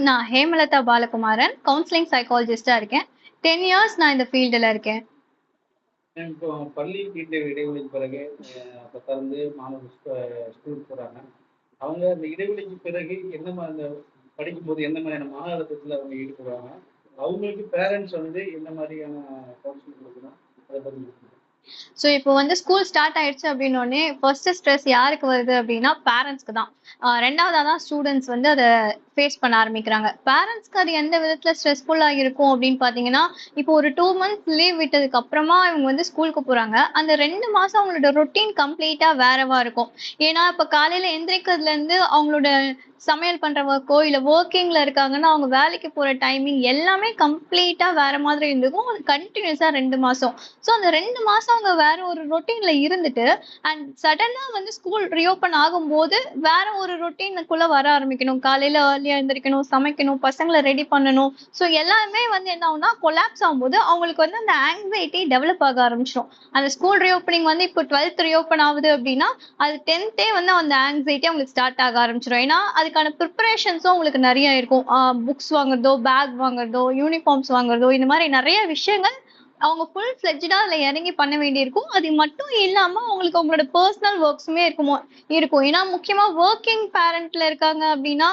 நான் ஹேமலதா பாலகுமாரன். கவுன்சிலிங் சைக்காலஜிஸ்டா இருக்கேன். 10 இயர்ஸ் நான் இந்த ஃபீல்டுல இருக்கேன். இப்போ பள்ளி வீட்டு இடைவெளிக்கு பிறகு அப்போ திறந்து மாணவர்கள் ஸ்கூலுக்கு போகிறாங்க. அவங்க அந்த இடைவெளிக்கு பிறகு அந்த படிக்கும்போது எந்த மாதிரியான மன அழுத்தத்தில் அவங்க ஈடுபடுவாங்க, அவங்களுக்கு பேரண்ட்ஸ் என்ன மாதிரியான கவுன்சிலிங் கொடுக்கணும், அதை பற்றி. ஸோ இப்போ ஸ்கூல் ஸ்டார்ட் ஆயிடுச்சு அப்படின்னோடனே ஃபர்ஸ்ட் ஸ்ட்ரெஸ் யாருக்கு வருது அப்படின்னா பேரண்ட்ஸ்க்கு தான். ரெண்டாவதா தான் ஸ்டூடெண்ட்ஸ் அதை ஃபேஸ் பண்ண ஆரம்பிக்கிறாங்க. பேரண்ட்ஸ்க்கு அது எந்த விதத்துல ஸ்ட்ரெஸ்ஃபுல்லா இருக்கும் அப்படின்னு பாத்தீங்கன்னா, இப்போ ஒரு 2 மந்த்ஸ் லீவ் விட்டதுக்கு அப்புறமா இவங்க ஸ்கூலுக்கு போறாங்க. அந்த 2 மாசம் அவங்களோட ரொட்டீன் கம்ப்ளீட்டா வேறவா இருக்கும். ஏன்னா இப்ப காலையில எந்திரிக்கிறதுல இருந்து அவங்களோட சமையல் பண்ற ஒர்க்கோ இல்ல ஒர்க்கிங்ல இருக்காங்கன்னா அவங்க வேலைக்கு போற டைமிங் எல்லாமே கம்ப்ளீட்டா வேற மாதிரி இருந்திருக்கும். கண்டினியூஸா 2 மாசம். ஸோ அந்த 2 மாசம் அவங்க வேற ஒரு ரொட்டீன்ல இருந்துட்டு அண்ட் சடனா ஸ்கூல் ரீஓபன் ஆகும்போது வேற ஒரு ரொட்டீனுக்குள்ள வர ஆரம்பிக்கணும். காலையில ஏர்லியா எழுந்திரிக்கணும், சமைக்கணும், பசங்களை ரெடி பண்ணணும். ஸோ எல்லாமே என்ன ஆகும்னா கொலாப்ஸ் ஆகும்போது அவங்களுக்கு அந்த ஆங்ஸைட்டி டெவலப் ஆக ஆரம்பிச்சிடும். அந்த ஸ்கூல் ரீஓப்பனிங் இப்போ 12th ரீஓப்பன் ஆகுது அப்படின்னா அது 10th அந்த ஆங்ஸைட்டி அவங்களுக்கு ஸ்டார்ட் ஆக ஆரம்பிச்சிடும். ஏன்னா அதுக்கான ப்ரிப்பரேஷன்ஸும் அவங்களுக்கு நிறைய இருக்கும். புக்ஸ் வாங்குறதோ, பேக் வாங்குறதோ, யூனிஃபார்ம்ஸ் வாங்குறதோ, இந்த மாதிரி நிறைய விஷயங்கள் அவங்க ஃபுல் ஃபிளெட்ஜா அதுல இறங்கி பண்ண வேண்டியிருக்கும். அது மட்டும் இல்லாம அவங்களுக்கு அவங்களோட பர்சனல் ஒர்க்ஸுமே இருக்கும். ஏன்னா முக்கியமா ஒர்க்கிங் பேரண்ட்ல இருக்காங்க அப்படின்னா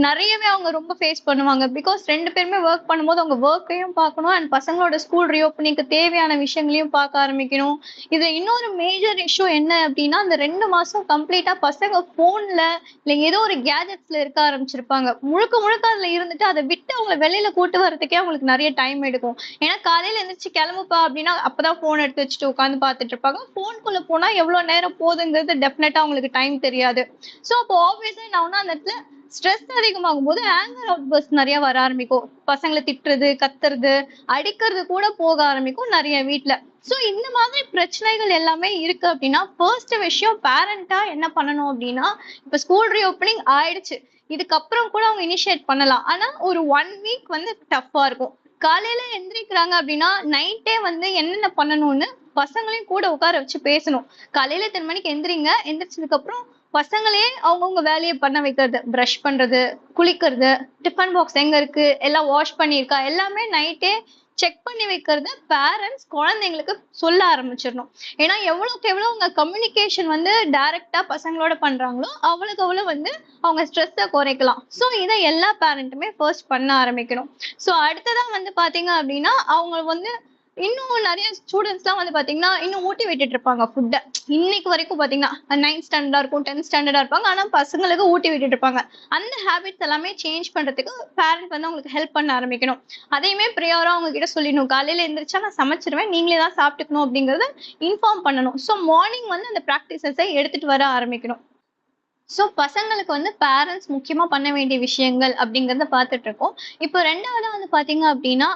நிறையவே அவங்க ரொம்ப ஃபேஸ் பண்ணுவாங்க. பிகாஸ் 2 பேருமே ஒர்க் பண்ணும்போது அவங்க ஒர்க்கையும் பார்க்கணும் அண்ட் பசங்களோட ஸ்கூல் ரீஓப்பனிங்க்கு தேவையான விஷயங்களையும் பார்க்க ஆரம்பிக்கணும். இது இன்னொரு மேஜர் இஷ்யூ என்ன அப்படின்னா, அந்த 2 மாசம் கம்ப்ளீட்டா பசங்க போன்ல இல்ல ஏதோ ஒரு கேஜெட்ஸ்ல இருக்க ஆரம்பிச்சிருப்பாங்க. முழுக்க முழுக்க அதுல இருந்துட்டு அதை விட்டு அவங்களை வெளியில கூட்டு வரதுக்கே அவங்களுக்கு நிறைய டைம் எடுக்கும். ஏன்னா காலையில எந்திரிச்சு கிளம்புப்பா அப்படின்னா அப்பதான் போன் எடுத்து வச்சுட்டு உட்காந்து பார்த்துட்டு இருப்பாங்க. போனுக்குள்ள போனா எவ்வளவு நேரம் போகுதுங்கிறது டெஃபினட்டா அவங்களுக்கு டைம் தெரியாது. ஸோ அப்போ ஆப்வியஸா நான் அந்த இடத்துல ஸ்ட்ரெஸ் அதிகமாகும் போது ஆங்கர் அவுட் பர்ஸ்ட் நிறைய வர ஆரம்பிக்கும். பசங்களை திட்டுறது, கத்துறது, அடிக்கிறது கூட போக ஆரம்பிக்கும் நிறைய வீட்டுல. சோ இந்த மாதிரி பிரச்சனைகள் எல்லாமே இருக்கு அப்படின்னா ஃபர்ஸ்ட் விஷயம் பேரண்டா என்ன பண்ணணும் அப்படின்னா, இப்ப ஸ்கூல் ரீஓப்பனிங் ஆயிடுச்சு, இதுக்கப்புறம் கூட அவங்க இனிஷியேட் பண்ணலாம். ஆனா ஒரு 1 வீக் டஃப்பா இருக்கும். காலையில எந்திரிக்கிறாங்க அப்படின்னா நைட்டே என்னென்ன பண்ணணும்னு பசங்களையும் கூட உட்கார வச்சு பேசணும். காலையில 10 மணிக்கு எந்திரிங்க, எந்திரிச்சதுக்கு அப்புறம் பசங்களே அவங்கவுங்க வேலையை பண்ண வைக்கிறது, பிரஷ் பண்றது, குளிக்கிறது, டிஃபன் பாக்ஸ் எங்க இருக்கு, எல்லாம் வாஷ் பண்ணியிருக்கா, எல்லாமே நைட்டே செக் பண்ணி வைக்கிறது பேரண்ட்ஸ் குழந்தைங்களுக்கு சொல்ல ஆரம்பிச்சிடணும். ஏன்னா எவ்வளவுக்கு எவ்வளவு உங்க கம்யூனிகேஷன் டைரக்டா பசங்களோட பண்றாங்களோ அவ்வளவுக்கு அவ்வளவு அவங்க ஸ்ட்ரெஸ்ஸை குறைக்கலாம். ஸோ இதை எல்லா பேரண்ட்டுமே ஃபர்ஸ்ட் பண்ண ஆரம்பிக்கணும். ஸோ அடுத்ததான் பாத்தீங்க அப்படின்னா அவங்க இன்னும் நிறைய ஸ்டூடெண்ட்ஸ் எல்லாம் பாத்தீங்கன்னா இன்னும் ஊட்டி விட்டுட்டு இருப்பாங்க ஃபுட்டை. இன்னைக்கு வரைக்கும் பாத்தீங்கன்னா 9th ஸ்டாண்டர்டா இருக்கும், 10th ஸ்டாண்டர்டா இருப்பாங்க, ஆனா பசங்களுக்கு ஊட்டி விட்டுட்டு இருப்பாங்க. அந்த ஹேபிட்ஸ் எல்லாமே சேஞ்ச் பண்றதுக்கு பேரண்ட் அவங்களுக்கு ஹெல்ப் பண்ண ஆரம்பிக்கணும். அதையுமே ப்ரியாரா அவங்க கிட்ட சொல்லிடணும். காலையில எந்திரிச்சா நான் சமைச்சிருவேன், நீங்களே தான் சாப்பிட்டுக்கணும் அப்படிங்கறத இன்ஃபார்ம் பண்ணணும். ஸோ மார்னிங் அந்த ப்ராக்டிசஸை எடுத்துட்டு வர ஆரம்பிக்கணும். ஸோ பசங்களுக்கு பேரண்ட்ஸ் முக்கியமா பண்ண வேண்டிய விஷயங்கள் அப்படிங்கறத பார்த்துட்டு இருக்கோம். இப்போ ரெண்டாவதா பாத்தீங்க அப்படின்னா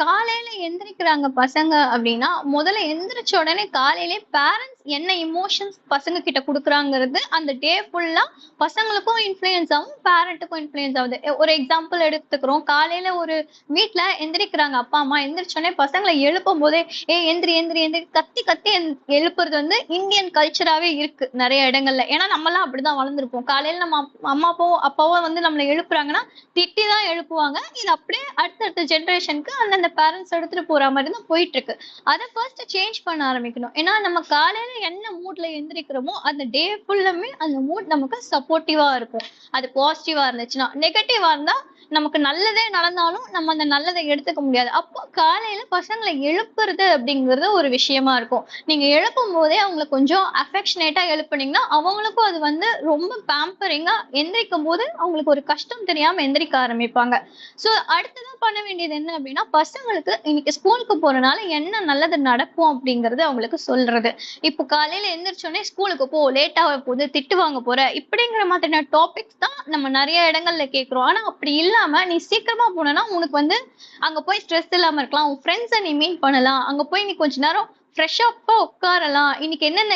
காலையில எந்திரிக்கிறாங்க பசங்க அப்படின்னா முதல்ல எந்திரிச்ச உடனே காலையிலே பேரண்ட்ஸ் என்ன இமோஷன்ஸ் பசங்க கிட்ட கொடுக்குறாங்கிறது அந்த டே ஃபுல்லா பசங்களுக்கும் இன்ஃப்ளூயன்ஸ் ஆகும், பேரண்ட்டுக்கும் இன்ஃப்ளூயன்ஸ் ஆகுது. ஒரு எக்ஸாம்பிள் எடுத்துக்கிறோம். காலையில ஒரு வீட்டுல எந்திரிக்கிறாங்க அப்பா அம்மா, எந்திரிச்சோடனே பசங்களை எழுப்பும் போதே எந்திரி எந்திரி எந்திரி கத்தி கத்தி எழுப்புறது இந்தியன் கல்ச்சராவே இருக்கு நிறைய இடங்கள்ல. ஏன்னா நம்மலாம் அப்படிதான் வளர்ந்துருப்போம். காலையில நம்ம அம்மா அப்பாவோ நம்மளை எழுப்புறாங்கன்னா திட்டி தான் எழுப்புவாங்க. இது அப்படியே அடுத்தடுத்த ஜென்ரேஷனுக்கு அந்தந்த பேரண்ட்ஸ் எடுத்துட்டு போற மாதிரி தான் போயிட்டு இருக்கு. அதை ஃபர்ஸ்ட் சேஞ்ச் பண்ண ஆரம்பிக்கணும். ஏன்னா நம்ம காலையில என்ன மூட்ல எந்திரிக்கிறோமோ அந்த டே ஃபுல்லுமே அந்த மூட் நமக்கு சப்போர்ட்டிவா இருக்கும். அது பாசிட்டிவா இருந்துச்சுன்னா. நெகட்டிவா இருந்தா நமக்கு நல்லதே நடந்தாலும் நம்ம அந்த நல்லதை எடுத்துக்க முடியாது. அப்போ காலையில பசங்களை எழுப்புறது அப்படிங்கிறது ஒரு விஷயமா இருக்கும். நீங்க எழுப்பும் போதே அவங்களை கொஞ்சம் அஃபெக்ஷனேட்டா எழுப்புனீங்கன்னா அவங்களுக்கும் அது ரொம்ப பேம்பரிங்கா எந்திரிக்கும் போது அவங்களுக்கு ஒரு கஷ்டம் தெரியாம எந்திரிக்க ஆரம்பிப்பாங்க. சோ அடுத்ததான் பண்ண வேண்டியது என்ன அப்படின்னா, பசங்களுக்கு இன்னைக்கு ஸ்கூலுக்கு போறதுனால என்ன நல்லது நடக்கும் அப்படிங்கறது அவங்களுக்கு சொல்றது. இப்போ காலையில எந்திரிச்சோடனே ஸ்கூலுக்கு போ, லேட்டாக போகுது, திட்டு வாங்க போற, இப்படிங்கிற மாதிரியான டாபிக்ஸ் தான் நம்ம நிறைய இடங்கள்ல கேட்கிறோம். ஆனா அப்படி இல்லாம நீ சீக்கிரமா போனா உனக்கு அங்க போய் ஸ்ட்ரெஸ் இல்லாம இருக்கலாம், உன் ஃப்ரெண்ட்ஸை நீ மீட் பண்ணலாம், அங்க போய் நீ கொஞ்ச நேரம் ஃப்ரெஷ்ஷப்பா உட்காரலாம். இன்னைக்கு என்னென்ன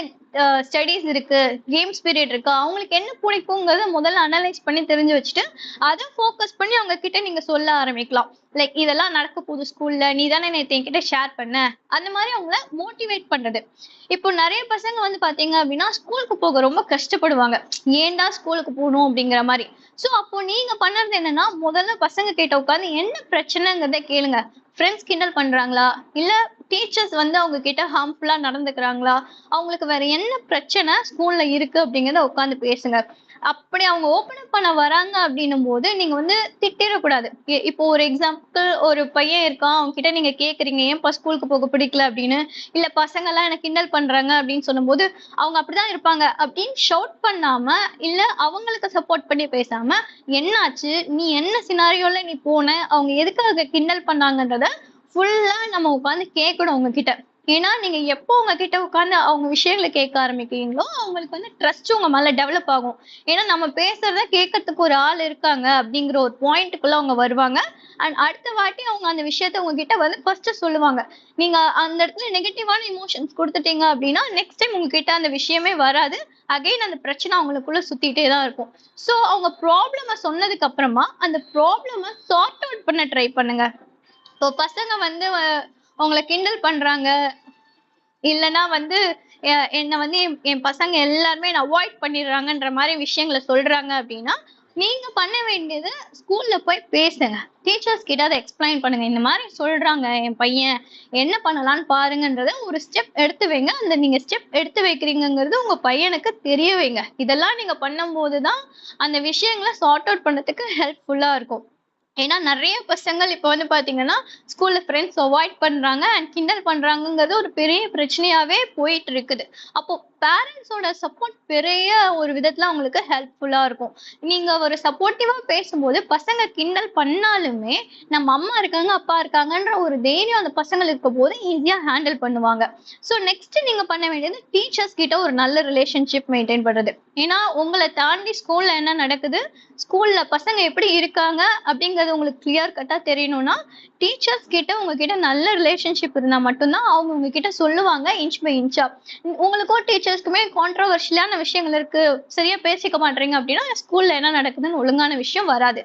ஸ்டடீஸ் இருக்கு, கேம்ஸ் பீரியட் இருக்கு, அவங்களுக்கு என்ன பிடிக்குங்கிறத முதல்ல அனலைஸ் பண்ணி தெரிஞ்சு வச்சுட்டு அதை ஃபோக்கஸ் பண்ணி அவங்க கிட்ட நீங்க சொல்ல ஆரம்பிக்கலாம். லைக் இதெல்லாம் நடக்க போகுது ஸ்கூல்ல, நீ தானே நேற்று என்கிட்ட ஷேர் பண்ண, அந்த மாதிரி அவங்கள மோட்டிவேட் பண்றது. இப்போ நிறைய பசங்க வந்து பாத்தீங்க அப்படின்னா ஸ்கூலுக்கு போக ரொம்ப கஷ்டப்படுவாங்க, ஏன்டா ஸ்கூலுக்கு போகணும் அப்படிங்கிற மாதிரி. ஸோ அப்போ நீங்க பண்ணறது என்னன்னா, முதல்ல பசங்க கிட்ட உட்காந்து என்ன பிரச்சனைங்கிறத கேளுங்க. ஃப்ரெண்ட்ஸ் கிண்டல் பண்றாங்களா, இல்ல டீச்சர்ஸ் வந்து அவங்க கிட்ட ஹார்ம்ஃபுல்லா நடந்துக்கிறாங்களா, அவங்களுக்கு வேற என்ன பிரச்சனை ஸ்கூல்ல இருக்கு அப்படிங்கறத உட்காந்து பேசுங்க. அப்படி அவங்க ஓபன் அப் பண்ண வராங்க அப்படின்னும் போது நீங்க வந்து திட்டிடக்கூடாது. இப்போ ஒரு எக்ஸாம்பிள், ஒரு பையன் இருக்கான், அவங்க கிட்ட நீங்க கேக்குறீங்க ஏன்பா ஸ்கூலுக்கு போக பிடிக்கல அப்படின்னு, இல்ல பசங்க எல்லாம் எனக்கு கிண்டல் பண்றாங்க அப்படின்னு சொல்லும்போது அவங்க அப்படிதான் இருப்பாங்க அப்படின்னு ஷவுட் பண்ணாம, இல்ல அவங்களுக்கு சப்போர்ட் பண்ணி பேசாம, என்னாச்சு, நீ என்ன சினாரியோல நீ போன, அவங்க எதுக்காக கிண்டல் பண்ணாங்கன்றத ஃபுல்லா நம்ம உட்காந்து கேட்கணும் அவங்க கிட்ட. ஏன்னா நீங்க எப்போ உங்க கிட்ட உட்காந்து அவங்க விஷயங்களை கேட்க ஆரம்பிக்கிறீங்களோ அவங்களுக்கு வந்து ட்ரஸ்ட் உங்க மேல டெவலப் ஆகும். ஏன்னா நம்ம பேசுறத கேட்கறதுக்கு ஒரு ஆள் இருக்காங்க அப்படிங்கிற ஒரு பாயிண்ட்டுக்குள்ள அவங்க வருவாங்க. அண்ட் அடுத்த வாட்டி அவங்க அந்த விஷயத்த உங்ககிட்ட வந்து ஃபர்ஸ்ட் சொல்லுவாங்க. நீங்க அந்த இடத்துல நெகட்டிவான இமோஷன்ஸ் கொடுத்துட்டீங்க அப்படின்னா நெக்ஸ்ட் டைம் உங்ககிட்ட அந்த விஷயமே வராது. அகைன் அந்த பிரச்சனை அவங்களுக்குள்ள சுத்திட்டே தான் இருக்கும். ஸோ அவங்க ப்ராப்ளம சொன்னதுக்கு அப்புறமா அந்த ப்ராப்ளம சார்ட் அவுட் பண்ண ட்ரை பண்ணுங்க. இப்போ பசங்க வந்து உங்களை கிண்டல் பண்றாங்க, இல்லைன்னா வந்து என்னை வந்து என் பசங்க எல்லாருமே என்ன அவாய்ட் பண்ணிடுறாங்கன்ற மாதிரி விஷயங்களை சொல்றாங்க அப்படின்னா நீங்க பண்ண வேண்டியது ஸ்கூல்ல போய் பேசுங்க. டீச்சர்ஸ் கிட்ட அதை எக்ஸ்பிளைன் பண்ணுங்க. இந்த மாதிரி சொல்றாங்க என் பையன், என்ன பண்ணலாம்னு பாருங்கன்றத ஒரு ஸ்டெப் எடுத்து வைங்க. அந்த நீங்க ஸ்டெப் எடுத்து வைக்கிறீங்கிறது உங்க பையனுக்கு தெரிய வைங்க. இதெல்லாம் நீங்க பண்ணும் போதுதான் அந்த விஷயங்களை சார்ட் அவுட் பண்றதுக்கு ஹெல்ப்ஃபுல்லா இருக்கும். ஏன்னா நிறைய பசங்கள் இப்ப வந்து பாத்தீங்கன்னா ஸ்கூல்ல ஃப்ரெண்ட்ஸ் அவாய்ட் பண்றாங்க அண்ட் கிண்டல் பண்றாங்கங்கிறது ஒரு பெரிய பிரச்சனையாவே போயிட்டு இருக்குது. அப்போ பேரண்ட்ஸோட சப்போர்ட் பெரிய ஒரு விதத்துல அவங்களுக்கு ஹெல்ப்ஃபுல்லா இருக்கும். நீங்க ஒரு சப்போர்ட்டிவா பேசும்போது பசங்க கிண்டல் பண்ணாலுமே நம்ம அம்மா இருக்காங்க அப்பா இருக்காங்கன்ற ஒரு தைரியம் அந்த பசங்களுக்கு இருக்கும் போது ஈஸியா ஹேண்டில் பண்ணுவாங்க. ஸோ நெக்ஸ்ட் நீங்க பண்ண வேண்டியது டீச்சர்ஸ் கிட்ட ஒரு நல்ல ரிலேஷன்ஷிப் மெயின்டைன் பண்றது. ஏன்னா உங்களை தாண்டி ஸ்கூல்ல என்ன நடக்குது, ஸ்கூல்ல பசங்க எப்படி இருக்காங்க அப்படிங்கறது உங்களுக்கு கிளியர் கட்டா தெரியணும்னா டீச்சர்ஸ் கிட்ட உங்ககிட்ட நல்ல ரிலேஷன்ஷிப் இருந்தா மட்டும்தான் அவங்க உங்ககிட்ட சொல்லுவாங்க இன்ச் பை இன்ச்சா. உங்களுக்கும் டீச்சர்ஸ்க்குமே கான்ட்ரவர்ஷியலான விஷயங்கள் இருக்கு, சரியா பேசிக்க மாட்டீங்க அப்படின்னா ஸ்கூல்ல என்ன நடக்குதுன்னு ஒழுங்கான விஷயம் வராது.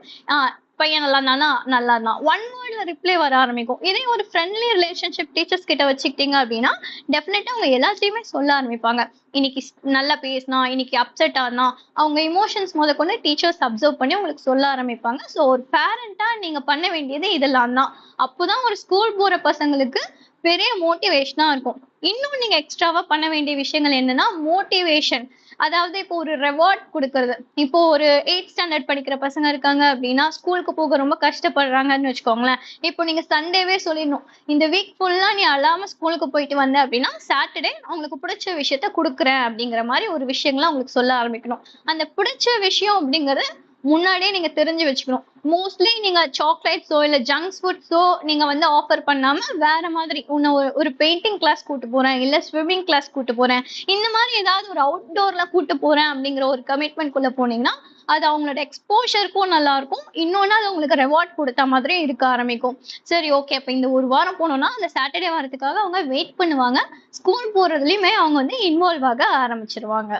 பையன் நல்லா இருந்தானா நல்லா இருந்தான் ஒன் வேர்ட்ல ரிப்ளை வர ஆரம்பிக்கும். இதே ஒரு ஃப்ரெண்ட்லி ரிலேஷன்ஷிப் டீச்சர்ஸ் கிட்ட வச்சுக்கிட்டீங்க அப்படின்னா டெஃபினட்டா அவங்க எல்லாத்தையுமே சொல்ல ஆரம்பிப்பாங்க. இன்னைக்கு நல்லா பேசினா, இன்னைக்கு அப்செட் ஆனா, அவங்க இமோஷன்ஸ் கொண்டு டீச்சர்ஸ் அப்சர்வ் பண்ணி உங்களுக்கு சொல்ல ஆரம்பிப்பாங்க. ஸோ ஒரு பேரண்டா நீங்க பண்ண வேண்டியது இதெல்லாம் தான். அப்போதான் ஒரு ஸ்கூல் போற பசங்களுக்கு பெரிய மோட்டிவேஷனா இருக்கும். இன்னும் நீங்க எக்ஸ்ட்ராவா பண்ண வேண்டிய விஷயங்கள் என்னன்னா மோட்டிவேஷன். அதாவது இப்போ ஒரு ரெவார்ட் கொடுக்கறது. இப்போ ஒரு 8th ஸ்டாண்டர்ட் படிக்கிற பசங்க இருக்காங்க அப்படின்னா ஸ்கூலுக்கு போக ரொம்ப கஷ்டப்படுறாங்கன்னு வச்சுக்கோங்களேன். இப்போ நீங்க சண்டேவே சொல்லிடணும், இந்த வீக் ஃபுல்லா நீ அழாம ஸ்கூலுக்கு போயிட்டு வந்த அப்படின்னா சாட்டர்டே அவங்களுக்கு பிடிச்ச விஷயத்த கொடுக்குறேன் அப்படிங்கிற மாதிரி ஒரு விஷயங்களை அவங்களுக்கு சொல்ல ஆரம்பிக்கணும். அந்த பிடிச்ச விஷயம் அப்படிங்கறது முன்னாடியே நீங்க தெரிஞ்சு வச்சுக்கணும். மோஸ்ட்லி நீங்க சாக்லேட்ஸோ இல்ல ஜங்க் ஃபுட்ஸோ நீங்க வந்து ஆஃபர் பண்ணாம வேற மாதிரி உன்னை ஒரு பெயிண்டிங் கிளாஸ் கூட்டு போறேன், இல்ல ஸ்விம்மிங் கிளாஸ் கூட்டு போறேன், இந்த மாதிரி ஏதாவது ஒரு அவுட்டோர்ல கூட்டு போறேன் அப்படிங்கிற ஒரு கமிட்மெண்ட் குள்ள போனீங்கன்னா அது அவங்களோட எக்ஸ்போஷருக்கும் நல்லா இருக்கும். இன்னொன்னு அது உங்களுக்கு ரெவார்ட் கொடுத்த மாதிரி இருக்க ஆரம்பிக்கும். சரி ஓகே, அப்ப இந்த ஒரு வாரம் போனோம்னா அந்த சாட்டர்டே வாரத்துக்காக அவங்க வெயிட் பண்ணுவாங்க. ஸ்கூல் போறதுலயுமே அவங்க வந்து இன்வால்வ் ஆக ஆரம்பிச்சிருவாங்க.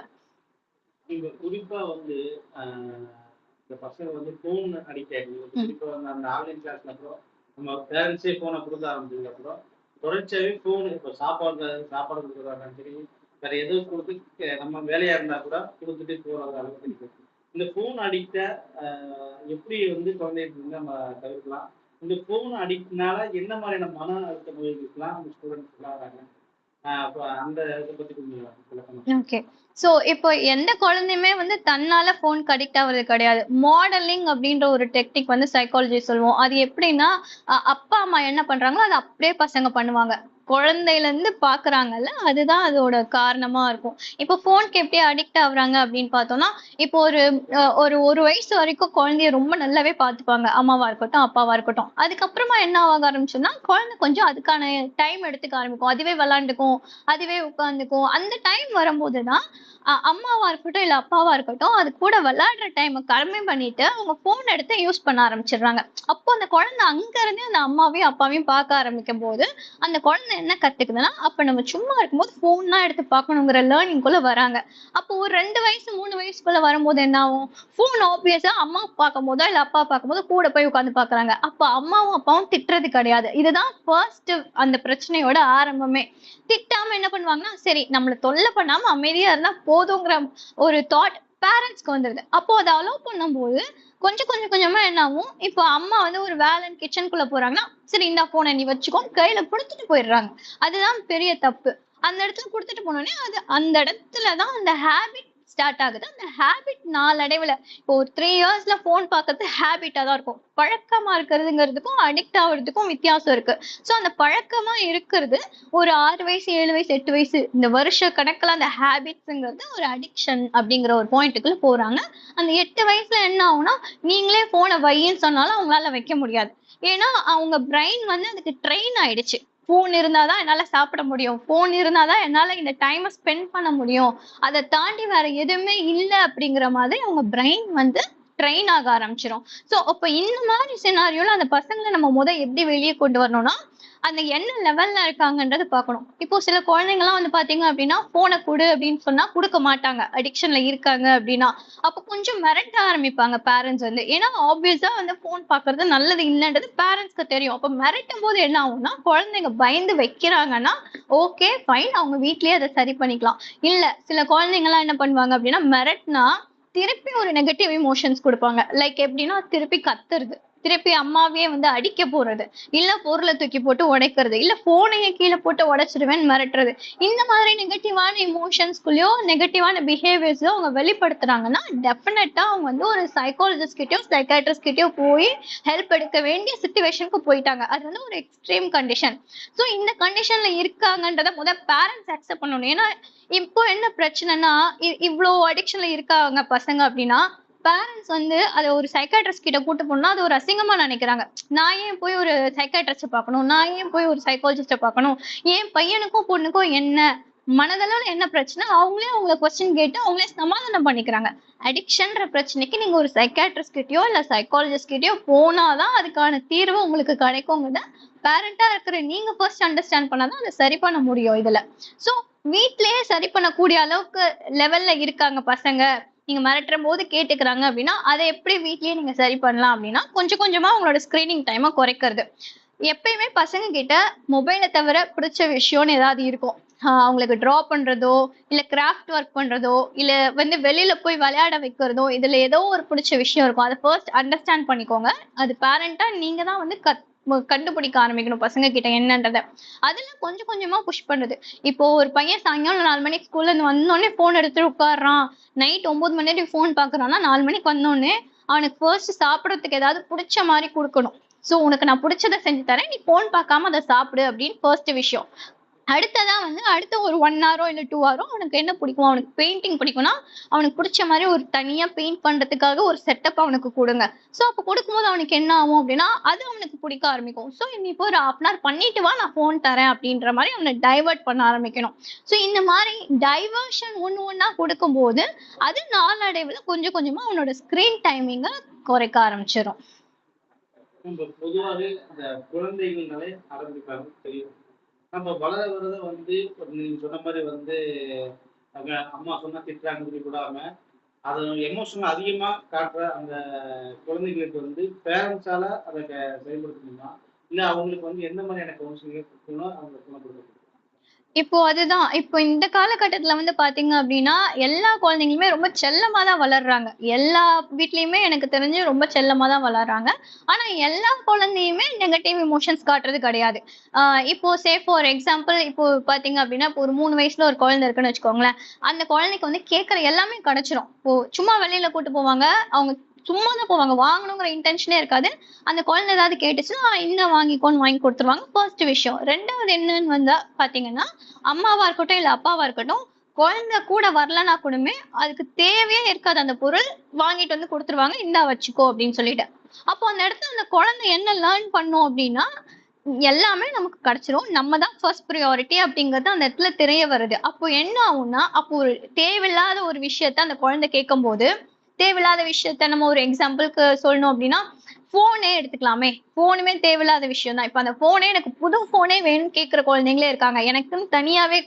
இப்ப குறிப்பா வந்து இந்த பசங்க வந்து போன் அடிக்ட் ஆகிடுது. குறிப்பா வந்து அந்த ஆன்லைன் கிளாஸ்ல அப்புறம் நம்ம பேரண்ட்ஸே போனை கொடுக்க ஆரம்பிச்சதுக்கு அப்புறம் தொடர்ச்சியாவே போன், இப்போ சாப்பாடு கொடுக்குறாங்க சரி, வேற எதோ கொடுத்து நம்ம வேலையா இருந்தா கூட கொடுத்துட்டு போறது அளவுக்கு இருக்கு. இந்த போன் அடிக்ட எப்படி வந்து குழந்தைகளுக்கு வந்து நம்ம தவிர்க்கலாம்? இந்த போன் அடிக்ட்னால என்ன மாதிரியான மன அழுத்த நோய்களுக்குலாம் அந்த ஸ்டூடெண்ட்ஸ் வராங்க? அந்த இதை பத்தி கொஞ்சம் விளக்கமா. ஓகே. சோ இப்போ எந்த குழந்தையுமே வந்து தன்னால போனுக்கு அடிக்ட் ஆகுறது கிடையாது. மாடலிங் அப்படின்ற ஒரு டெக்னிக் வந்து சைக்காலஜி சொல்லுவோம். அது எப்படின்னா அப்பா அம்மா என்ன பண்றாங்களோ அதை அப்படியே பசங்க பண்ணுவாங்க. குழந்தையில இருந்து பாக்குறாங்கல்ல, அதுதான் அதோட காரணமா இருக்கும். இப்போ போனுக்கு எப்படி அடிக்ட் ஆகுறாங்க அப்படின்னு பார்த்தோம்னா, இப்போ ஒரு வயசு வரைக்கும் குழந்தைய ரொம்ப நல்லாவே பார்த்துப்பாங்க, அம்மாவா இருக்கட்டும் அப்பாவா இருக்கட்டும். அதுக்கப்புறமா என்ன ஆக ஆரம்பிச்சுன்னா குழந்தை கொஞ்சம் அதுக்கான டைம் எடுத்துக்க ஆரம்பிக்கும். அதுவே விளாண்டுக்கும், அதுவே உட்காந்துக்கும். அந்த டைம் வரும்போதுதான் அம்மாவா இருக்கட்டும் இல்ல அப்பாவா இருக்கட்டும் அது கூட விளையாடுற டைமை கம்மி பண்ணிட்டு அவங்க போன் எடுத்து யூஸ் பண்ண ஆரம்பிச்சிடுறாங்க. அப்போ அந்த குழந்தை அங்க இருந்து அந்த அம்மாவையும் அப்பாவையும் பார்க்க ஆரம்பிக்கும் போது அந்த குழந்தை என்ன கத்துக்குதுன்னா, அப்ப நம்ம சும்மா இருக்கும்போது ஃபோன்லாம் எடுத்து பார்க்கணுங்கிற லேர்னிங்குள்ள வராங்க. அப்போ ஒரு 2 வயசு 3 வயசுக்குள்ள வரும்போது என்ன ஆகும்? ஃபோன் ஆப்வியஸா அம்மா பார்க்கும்போதோ, இல்ல அப்பா பார்க்கும்போதோ கூட போய் உட்கார்ந்து பார்க்குறாங்க. அப்ப அம்மாவும் அப்பாவும் திட்டுறது கிடையாது. இதுதான் ஃபர்ஸ்ட் அந்த பிரச்சனையோட ஆரம்பமே. திட்டாம என்ன பண்ணுவாங்கன்னா, சரி நம்மள தொல்ல பண்ணாம அமைதியா இருந்தா போதுங்கிற ஒரு தாட் பேரண்ட்ஸ்க்கு வந்துருது. அப்போ அத அலோவ் பண்ணும்போது கொஞ்சம் கொஞ்சமா என்ன ஆகும்? இப்போ அம்மா வந்து ஒரு வேலைன்னு கிச்சனுக்குள்ள போறாங்கன்னா, சரி இந்தா ஃபோன நீ வச்சுக்கோன்னு கையில குடுத்துட்டு போயிடுறாங்க. அதுதான் பெரிய தப்பு. அந்த இடத்துல குடுத்துட்டு போனோனே, அது அந்த இடத்துல தான் அந்த ஹேபிட் ஸ்டார்ட் ஆகுது. அந்த ஹேபிட் நாளடைவுல இப்போ ஒரு 3 இயர்ஸ்ல ஃபோன் பார்க்கறது ஹேபிட்டா தான் இருக்கும். பழக்கமா இருக்கிறதுங்கிறதுக்கும், அடிக்ட் ஆகுறதுக்கும் வித்தியாசம் இருக்கு. சோ அந்த பழக்கமா இருக்கிறது ஒரு 6 வயசு, 7 வயசு, 8 வயசு இந்த வருஷ கணக்குல அந்த ஹேபிட்ஸ்ங்கிறது ஒரு அடிக்ஷன் அப்படிங்கிற ஒரு பாயிண்ட்டுக்குள்ள போறாங்க. அந்த 8 வயசுல என்ன ஆகும்னா, நீங்களே போனை வையின்னு சொன்னாலும் அவங்களால வைக்க முடியாது. ஏன்னா அவங்க பிரெயின் வந்து அதுக்கு ட்ரெயின் ஆயிடுச்சு. போன் இருந்தாதான் என்னால சாப்பிட முடியும், போன் இருந்தாதான் என்னால இந்த டைமை ஸ்பெண்ட் பண்ண முடியும், அதை தாண்டி வேற எதுவுமே இல்லை அப்படிங்கிற மாதிரி அவங்க பிரெயின் வந்து ட்ரெயின் ஆக ஆரம்பிச்சிடும். சோ அப்ப இந்த மாதிரி சினாரியோல அந்த பசங்களை நம்ம எப்படி வெளியே கொண்டு வரணும்னா, அந்த என்ன லெவல்ல இருக்காங்கன்றத பார்க்கணும். இப்போ சில குழந்தைங்க எல்லாம் வந்து பாத்தீங்க அப்படின்னா போனை கொடு அப்படின்னு சொன்னா கொடுக்க மாட்டாங்க, அடிக்ஷன்ல இருக்காங்க அப்படின்னா. அப்ப கொஞ்சம் மிரட்ட ஆரம்பிப்பாங்க பேரண்ட்ஸ் வந்து. ஏன்னா ஆப்வியஸா வந்து போன் பாக்குறது நல்லது இல்லைன்றது பேரண்ட்ஸ்க்கு தெரியும். அப்ப மிரட்டும் போது என்ன ஆகும்னா, குழந்தைங்க பயந்து வைக்கிறாங்கன்னா ஓகே ஃபைன், அவங்க வீட்லயே அதை சரி பண்ணிக்கலாம். இல்ல சில குழந்தைங்க எல்லாம் என்ன பண்ணுவாங்க அப்படின்னா, மிரட்னா திருப்பி ஒரு நெகட்டிவ் இமோஷன்ஸ் கொடுப்பாங்க. லைக் எப்படின்னா திருப்பி கத்துறது, திருப்பி அம்மாவையே வந்து அடிக்க போறது, இல்ல பொருளை தூக்கி போட்டு உடைக்கிறது, இல்ல போனையே கீழே போட்டு உடைச்சிருவேன் மிரட்டுறது. இந்த மாதிரி நெகட்டிவான இமோஷன்ஸ்குள்ளயோ நெகட்டிவான பிஹேவியர்ஸோ அவங்க வெளிப்படுத்துறாங்கன்னா டெஃபினட்டா அவங்க வந்து ஒரு சைக்காலஜிஸ்ட் கிட்டயோ சைக்காட்ரிஸ்ட் கிட்டயோ போய் ஹெல்ப் எடுக்க வேண்டிய சுச்சுவேஷனுக்கு போயிட்டாங்க. அது வந்து ஒரு எக்ஸ்ட்ரீம் கண்டிஷன். ஸோ இந்த கண்டிஷன்ல இருக்காங்கன்றத பேரண்ட்ஸ் அக்செப்ட் பண்ணணும். ஏன்னா இப்போ என்ன பிரச்சனைனா, இவ்வளோ அடிக்ஷன்ல இருக்காங்க பசங்க அப்படின்னா பேரண்ட்ஸ் வந்து அதை ஒரு சைக்காட்ரிஸ்ட் கிட்ட கூட்டு போனா அது ஒரு அசிங்கமா நினைக்கிறாங்க. நான் ஏன் போய் ஒரு சைக்காட்ரிஸ்ட பார்க்கணும், நான் ஏன் போய் ஒரு சைக்காலஜிஸ்ட பார்க்கணும், என் பையனுக்கும் பொண்ணுக்கும் என்ன மனதளவுல என்ன பிரச்சனை, அவங்களே அவங்கள கொஸ்டின் கேட்டு அவங்களே சமாதானம் பண்ணிக்கிறாங்க. அடிக்ஷன்ற பிரச்சனைக்கு நீங்க ஒரு சைக்காட்ரிஸ்ட் கிட்டயோ இல்ல சைக்காலஜிஸ்ட் கிட்டயோ போனாதான் அதுக்கான தீர்வு உங்களுக்கு கிடைக்குங்கிறத பேரண்டா இருக்கிற நீங்க ஃபர்ஸ்ட் அண்டர்ஸ்டாண்ட் பண்ணாதான் அதை சரி பண்ண முடியும் இதுல. சோ வீட்லயே சரி பண்ணக்கூடிய அளவுக்கு லெவல்ல இருக்காங்க பசங்க, நீங்க மிரட்டுற போது கேட்டுக்கிறாங்க அப்படின்னா அதை எப்படி வீட்லயே நீங்க சரி பண்ணலாம் அப்படின்னா, கொஞ்சம் கொஞ்சமா உங்களோட ஸ்கிரீனிங் டைமை குறைக்கிறது. எப்பயுமே பசங்க கிட்ட மொபைலை தவிர பிடிச்ச விஷயம்னு ஏதாவது இருக்கும். அவங்களுக்கு டிரா பண்றதோ இல்ல கிராஃப்ட் ஒர்க் பண்றதோ இல்ல வந்து வெளியில போய் விளையாட வைக்கிறதோ, இதுல ஏதோ ஒரு பிடிச்ச விஷயம் இருக்கும். அதை ஃபர்ஸ்ட் அண்டர்ஸ்டாண்ட் பண்ணிக்கோங்க. அது பேரண்டா நீங்க தான் வந்து கண்டுபிடிக்க ஆரம்பிக்கணும் பசங்க கிட்ட என்னன்றத. அதுல கொஞ்சம் கொஞ்சமா புஷ் பண்ணுது. இப்போ ஒரு பையன் சாயங்காலம் 4 மணிக்கு ஸ்கூல்ல இருந்து வந்தோடனே போன் எடுத்துட்டு உட்காடுறான், நைட் 9 மணி நேரம் போன் பாக்குறான்னா 4 மணிக்கு வந்தோடனே அவனுக்கு ஃபர்ஸ்ட் சாப்பிடறதுக்கு ஏதாவது பிடிச்ச மாதிரி கொடுக்கணும். சோ உனக்கு நான் பிடிச்சதை செஞ்சு தரேன், நீ போன் பார்க்காம அதை சாப்பிடு அப்படின்னு ஃபர்ஸ்ட் விஷயம். அடுத்ததான் வந்து அடுத்த ஒரு 1 ஹாரோ இல்ல 2 ஹாரோ அவனுக்கு என்ன பிடிக்கும், அவனுக்கு பெயிண்டிங் பிடிக்கும்னா அவனுக்கு பிடிச்ச மாதிரி ஒரு தனியா பெயிண்ட் பண்றதுக்காக ஒரு செட்டப் அவனுக்கு கொடுங்க. சோ அப்ப கொடுக்கும்போது அவனுக்கு என்ன ஆகும் அப்படின்னா அது அவனுக்கு பிடிக்க ஆரம்பிக்கும். சோ நீ இப்போ ஒரு 1/2 hour பண்ணிட்டு வா, நான் போன் தரேன் அப்படின்ற மாதிரி அவனை டைவர்ட் பண்ண ஆரம்பிக்கணும். சோ இந்த மாதிரி டைவர்ஷன் ஒண்ணா கொடுக்கும் போது அது நாளடைவுல கொஞ்சம் கொஞ்சமா அவனோட ஸ்கிரீன் டைமிங்க குறைக்க ஆரம்பிச்சிடும். பொதுவாகவே இந்த குழந்தைகள்னாலே ஆரம்பிப்பாங்க தெரியும். நம்ம வளர வளர வந்து நீங்க சொன்ன மாதிரி வந்து அவங்க அம்மா சொன்னா திட்டுறாங்கன்னு சொல்லி விடாம அதை எமோஷனல் அதிகமா காட்டுற அந்த குழந்தைகளுக்கு வந்து பேரண்ட்ஸால அதை செயல்படுத்த முடியுமா, இல்ல அவங்களுக்கு வந்து எந்த மாதிரியான கவுன்சிலிங் கொடுக்கணும் அவங்க குணப்படுத்த? இப்போ அதுதான். இப்போ இந்த காலகட்டத்துல வந்து பாத்தீங்க அப்படின்னா, எல்லா குழந்தைங்களுமே ரொம்ப செல்லமா தான் வளர்றாங்க. எல்லா வீட்லயுமே எனக்கு தெரிஞ்சு ரொம்ப செல்லமா தான் வளர்றாங்க. ஆனா எல்லா குழந்தையுமே நெகட்டிவ் எமோஷன்ஸ் காட்டுறது கிடையாது. இப்போ ஃபார் எக்ஸாம்பிள் இப்போ பாத்தீங்க அப்படின்னா, இப்போ ஒரு 3 வயசுல ஒரு குழந்தை இருக்குன்னு வச்சுக்கோங்களேன். அந்த குழந்தைக்கு வந்து கேட்கற எல்லாமே கிடைச்சிரும். இப்போ சும்மா வெளியில கூட்டு போவாங்க. அவங்க சும்மா தான் போவாங்க. வாங்கணுங்கிற இன்டென்ஷனே இருக்காது. அந்த குழந்தை ஏதாவது கேட்டுச்சுன்னா, இந்த வாங்கிக்கோன்னு வாங்கி கொடுத்துருவாங்க. ஃபர்ஸ்ட் விஷயம். 2வது என்னன்னு வந்தா பாத்தீங்கன்னா, அம்மாவா இருக்கட்டும் இல்ல அப்பாவா இருக்கட்டும், குழந்தை கூட வரலன்னா கூடமே அதுக்கு தேவையே இருக்காது அந்த பொருள், வாங்கிட்டு வந்து கொடுத்துருவாங்க, இந்தா வச்சுக்கோ அப்படின்னு சொல்லிட்டு. அப்போ அந்த இடத்துல அந்த குழந்தை என்ன லேர்ன் பண்ணும் அப்படின்னா, எல்லாமே நமக்கு கிடைச்சிரும், நம்ம தான் ஃபர்ஸ்ட் ப்ரியாரிட்டி அப்படிங்கறது அந்த இடத்துல தெரிய வருது. அப்போ என்ன ஆகும்னா, அப்போ ஒரு தேவையில்லாத ஒரு விஷயத்த அந்த குழந்தை கேட்கும் போது, தேவையில்லாத விஷயத்த நம்ம ஒரு எக்ஸாம்பிளுக்கு சொல்லணும் அப்படின்னா, போனே எடுத்துக்கலாமே, போனுமே தேவையில்லாத விஷயம் தான். இப்ப அந்த போனே எனக்கு புது போனே வேணும்னு கேக்குற குழந்தைங்களே இருக்காங்க. எனக்குன்னு தனியாவே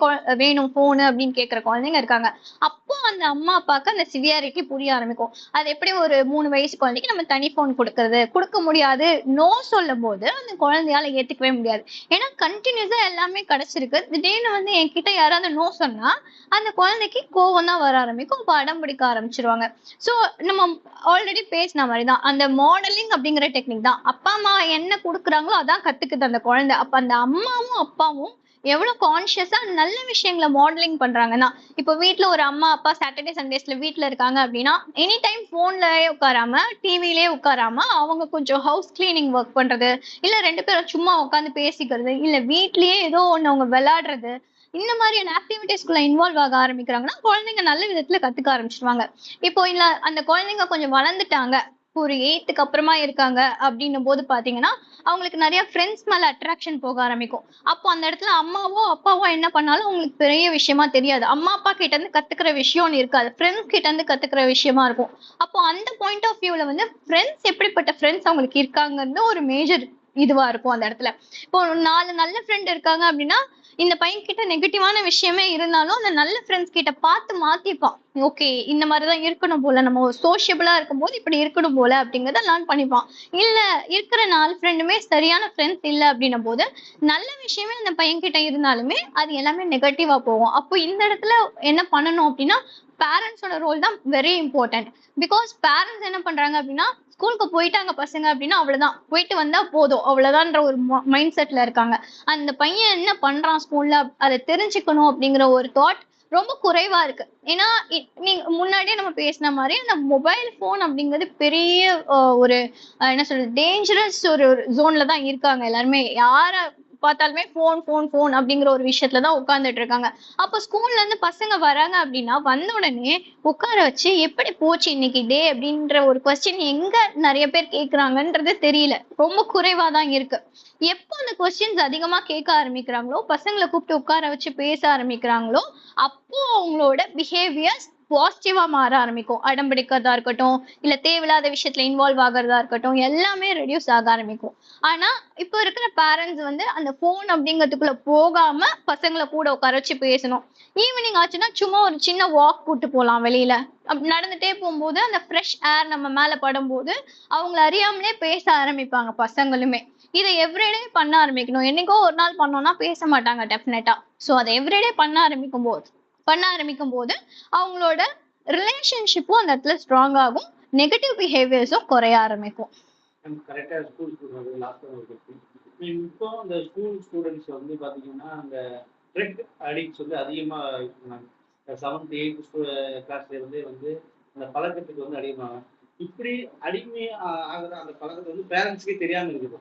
வேணும் போனு அப்படின்னு கேக்குற குழந்தைங்க இருக்காங்க. அப்போ அந்த அம்மா அப்பாவுக்கு அந்த சிவியாரிட்டி புரிய ஆரம்பிக்கும். அது எப்படி ஒரு 3 வயசு குழந்தைக்கு நம்ம தனி போன் கொடுக்கறது, கொடுக்க முடியாது, நோ சொல்லும் போது அந்த குழந்தையால ஏத்துக்கவே முடியாது. ஏன்னா கண்டினியூஸா எல்லாமே கிடைச்சிருக்கு, திடீர்னு வந்து என்கிட்ட யாராவது நோ சொன்னா அந்த குழந்தைக்கு கோவம் தான் வர ஆரம்பிக்கும். அப்ப அடம் பிடிக்க ஆரம்பிச்சிருவாங்க. சோ நம்ம ஆல்ரெடி பேசின மாதிரிதான் அந்த மாடலிங் அப்படிங்கிற டெக்னிக் தான். அப்பா அம்மா என்ன கொடுக்குறாங்களோ அதான் கத்துக்குது அந்த குழந்தை. அப்ப அந்த அம்மாவும் அப்பாவும் எவ்வளவு கான்சியஸா நல்ல விஷயங்களை மாடலிங் பண்றாங்கன்னா, இப்போ வீட்ல ஒரு அம்மா அப்பா சாட்டர்டே சண்டேஸ்ல வீட்ல இருக்காங்க அப்படின்னா எனி டைம் போன்லயே உட்காராம டிவிலயே உட்காராம அவங்க கொஞ்சம் ஹவுஸ் கிளீனிங் ஒர்க் பண்றது, இல்ல 2 பேரும் சும்மா உட்காந்து பேசிக்கிறது, இல்ல வீட்லயே ஏதோ ஒண்ணு அவங்க விளையாடுறது, இந்த மாதிரியான ஆக்டிவிட்டிஸ்குள்ள இன்வால்வ் ஆக ஆரம்பிக்கிறாங்கன்னா குழந்தைங்க நல்ல விதத்துல கத்துக்க ஆரம்பிச்சிருவாங்க. இப்போ இல்ல அந்த குழந்தைங்க கொஞ்சம் வளர்ந்துட்டாங்க, ஒரு 8th அப்புறமா இருக்காங்க அப்படின்னும் போது பாத்தீங்கன்னா அவங்களுக்கு நிறைய ஃப்ரெண்ட்ஸ் மேல அட்ராக்ஷன் போக ஆரம்பிக்கும். அப்போ அந்த இடத்துல அம்மாவோ அப்பாவோ என்ன பண்ணாலும் அவங்களுக்கு பெரிய விஷயமா தெரியாது. அம்மா அப்பா கிட்ட இருந்து கத்துக்கிற விஷயம்னு இருக்காது, ஃப்ரெண்ட்ஸ் கிட்ட இருந்து கத்துக்கிற விஷயமா இருக்கும். அப்போ அந்த பாயிண்ட் ஆஃப் வியூல வந்து ஃப்ரெண்ட்ஸ் எப்படிப்பட்ட ஃப்ரெண்ட்ஸ் அவங்களுக்கு இருக்காங்கன்னு ஒரு மேஜர் இதுவா இருக்கும் அந்த இடத்துல. இப்போ 4 நல்ல ஃப்ரெண்ட் இருக்காங்க அப்படின்னா இந்த பையன் கிட்ட நெகட்டிவான விஷயமே இருந்தாலும் அந்த நல்ல ஃப்ரெண்ட்ஸ் கிட்ட பார்த்து மாத்திப்பான். ஓகே, இந்த மாதிரிதான் இருக்கணும் போல, நம்ம சோசியபிளா இருக்கும் போது இப்படி இருக்கணும் போல அப்படிங்கறத லேர்ன் பண்ணிப்பான். இல்ல இருக்கிற 4 ஃப்ரெண்டுமே சரியான ஃப்ரெண்ட்ஸ் இல்ல அப்படின்னும் போது நல்ல விஷயமே அந்த பையன் கிட்ட இருந்தாலுமே அது எல்லாமே நெகட்டிவா போகும். அப்போ இந்த இடத்துல என்ன பண்ணணும் அப்படின்னா பேரண்ட்ஸோட ரோல் தான் வெரி இம்பார்ட்டன்ட். பிகாஸ் பேரண்ட்ஸ் என்ன பண்றாங்க அப்படின்னா ஸ்கூலுக்கு போயிட்டாங்க பசங்க அப்படின்னா அவ்வளவுதான், போயிட்டு வந்தா போதும் அவ்வளவுதான்ற ஒரு மைண்ட் செட்ல இருக்காங்க. அந்த பையன் என்ன பண்றான் ஸ்கூல்ல அதை தெரிஞ்சுக்கணும் அப்படிங்கிற ஒரு தாட் ரொம்ப குறைவா இருக்கு. ஏன்னா நீங்க முன்னாடியே நம்ம பேசின மாதிரி அந்த மொபைல் போன் அப்படிங்கிறது பெரிய ஒரு என்ன சொல்றது டேஞ்சரஸ் ஒரு ஜோன்ல தான் இருக்காங்க எல்லாருமே. யார பார்த்தாலுமே போன் போன் போன் அப்படிங்கிற ஒரு விஷயத்துலதான் உட்கார்ந்துட்டு இருக்காங்க. அப்ப ஸ்கூல்ல இருந்து பசங்க வராங்க அப்படின்னா வந்த உடனே உட்கார வச்சு எப்படி போச்சு இன்னைக்கு டே அப்படின்ற ஒரு கொஸ்டின் எங்க நிறைய பேர் கேக்குறாங்கன்றது தெரியல, ரொம்ப குறைவா தான் இருக்கு. எப்போ அந்த கொஸ்டின்ஸ் அதிகமா கேட்க ஆரம்பிக்கிறாங்களோ, பசங்களை கூப்பிட்டு உட்கார வச்சு பேச ஆரம்பிக்கிறாங்களோ, அப்போ அவங்களோட பிஹேவியர்ஸ் பாசிட்டிவா மாற ஆரம்பிக்கும். அடம் பிடிக்கிறதா இருக்கட்டும், இல்ல தேவையில்லாத விஷயத்துல இன்வால்வ் ஆகுறதா இருக்கட்டும், எல்லாமே ரெடியூஸ் ஆக ஆரம்பிக்கும். ஆனா இப்ப இருக்கிற பேரண்ட்ஸ் வந்து அந்த போன் அப்படிங்கிறதுக்குள்ள போகாம பசங்களை கூட உட்கார வச்சு பேசணும். ஈவினிங் ஆச்சுன்னா சும்மா ஒரு சின்ன வாக் கூட்டு போலாம் வெளியில. நடந்துட்டே போகும்போது அந்த ஃப்ரெஷ் ஏர் நம்ம மேல படும்போது அவங்களை அறியாமலே பேச ஆரம்பிப்பாங்க பசங்களுமே. இதை எவ்ரிடே பண்ண ஆரம்பிக்கணும். என்னைக்கோ ஒரு நாள் பண்ணோம்னா பேச மாட்டாங்க டெஃபினட்டா. சோ அதை எவ்ரிடே பண்ண ஆரம்பிக்கும் போது அவங்களோட ரிலேஷன்ஷிப்பும் அந்த இடத்துல ஸ்ட்ராங் ஆகும், நெகட்டிவ் பிஹேவியர்ஸும் குறைய ஆரம்பிக்கும். கரெக்டா ஸ்கூல் ஸ்டூடெண்ட் லாஸ்ட் இப்போ இந்த ஸ்கூல் ஸ்டூடெண்ட்ஸ் வந்து பாத்தீங்கன்னா அந்த ட்ரக் அடிக்ட்ஸ் வந்து அதிகமா இருந்தாங்க. 7th 8th கிளாஸ்ல இருந்தே வந்து அந்த பழக்கத்துக்கு வந்து அதிகமாக இப்படி அடிமை ஆகிற அந்த பழக்கத்தை வந்து பேரண்ட்ஸ்க்கே தெரியாம இருக்குது.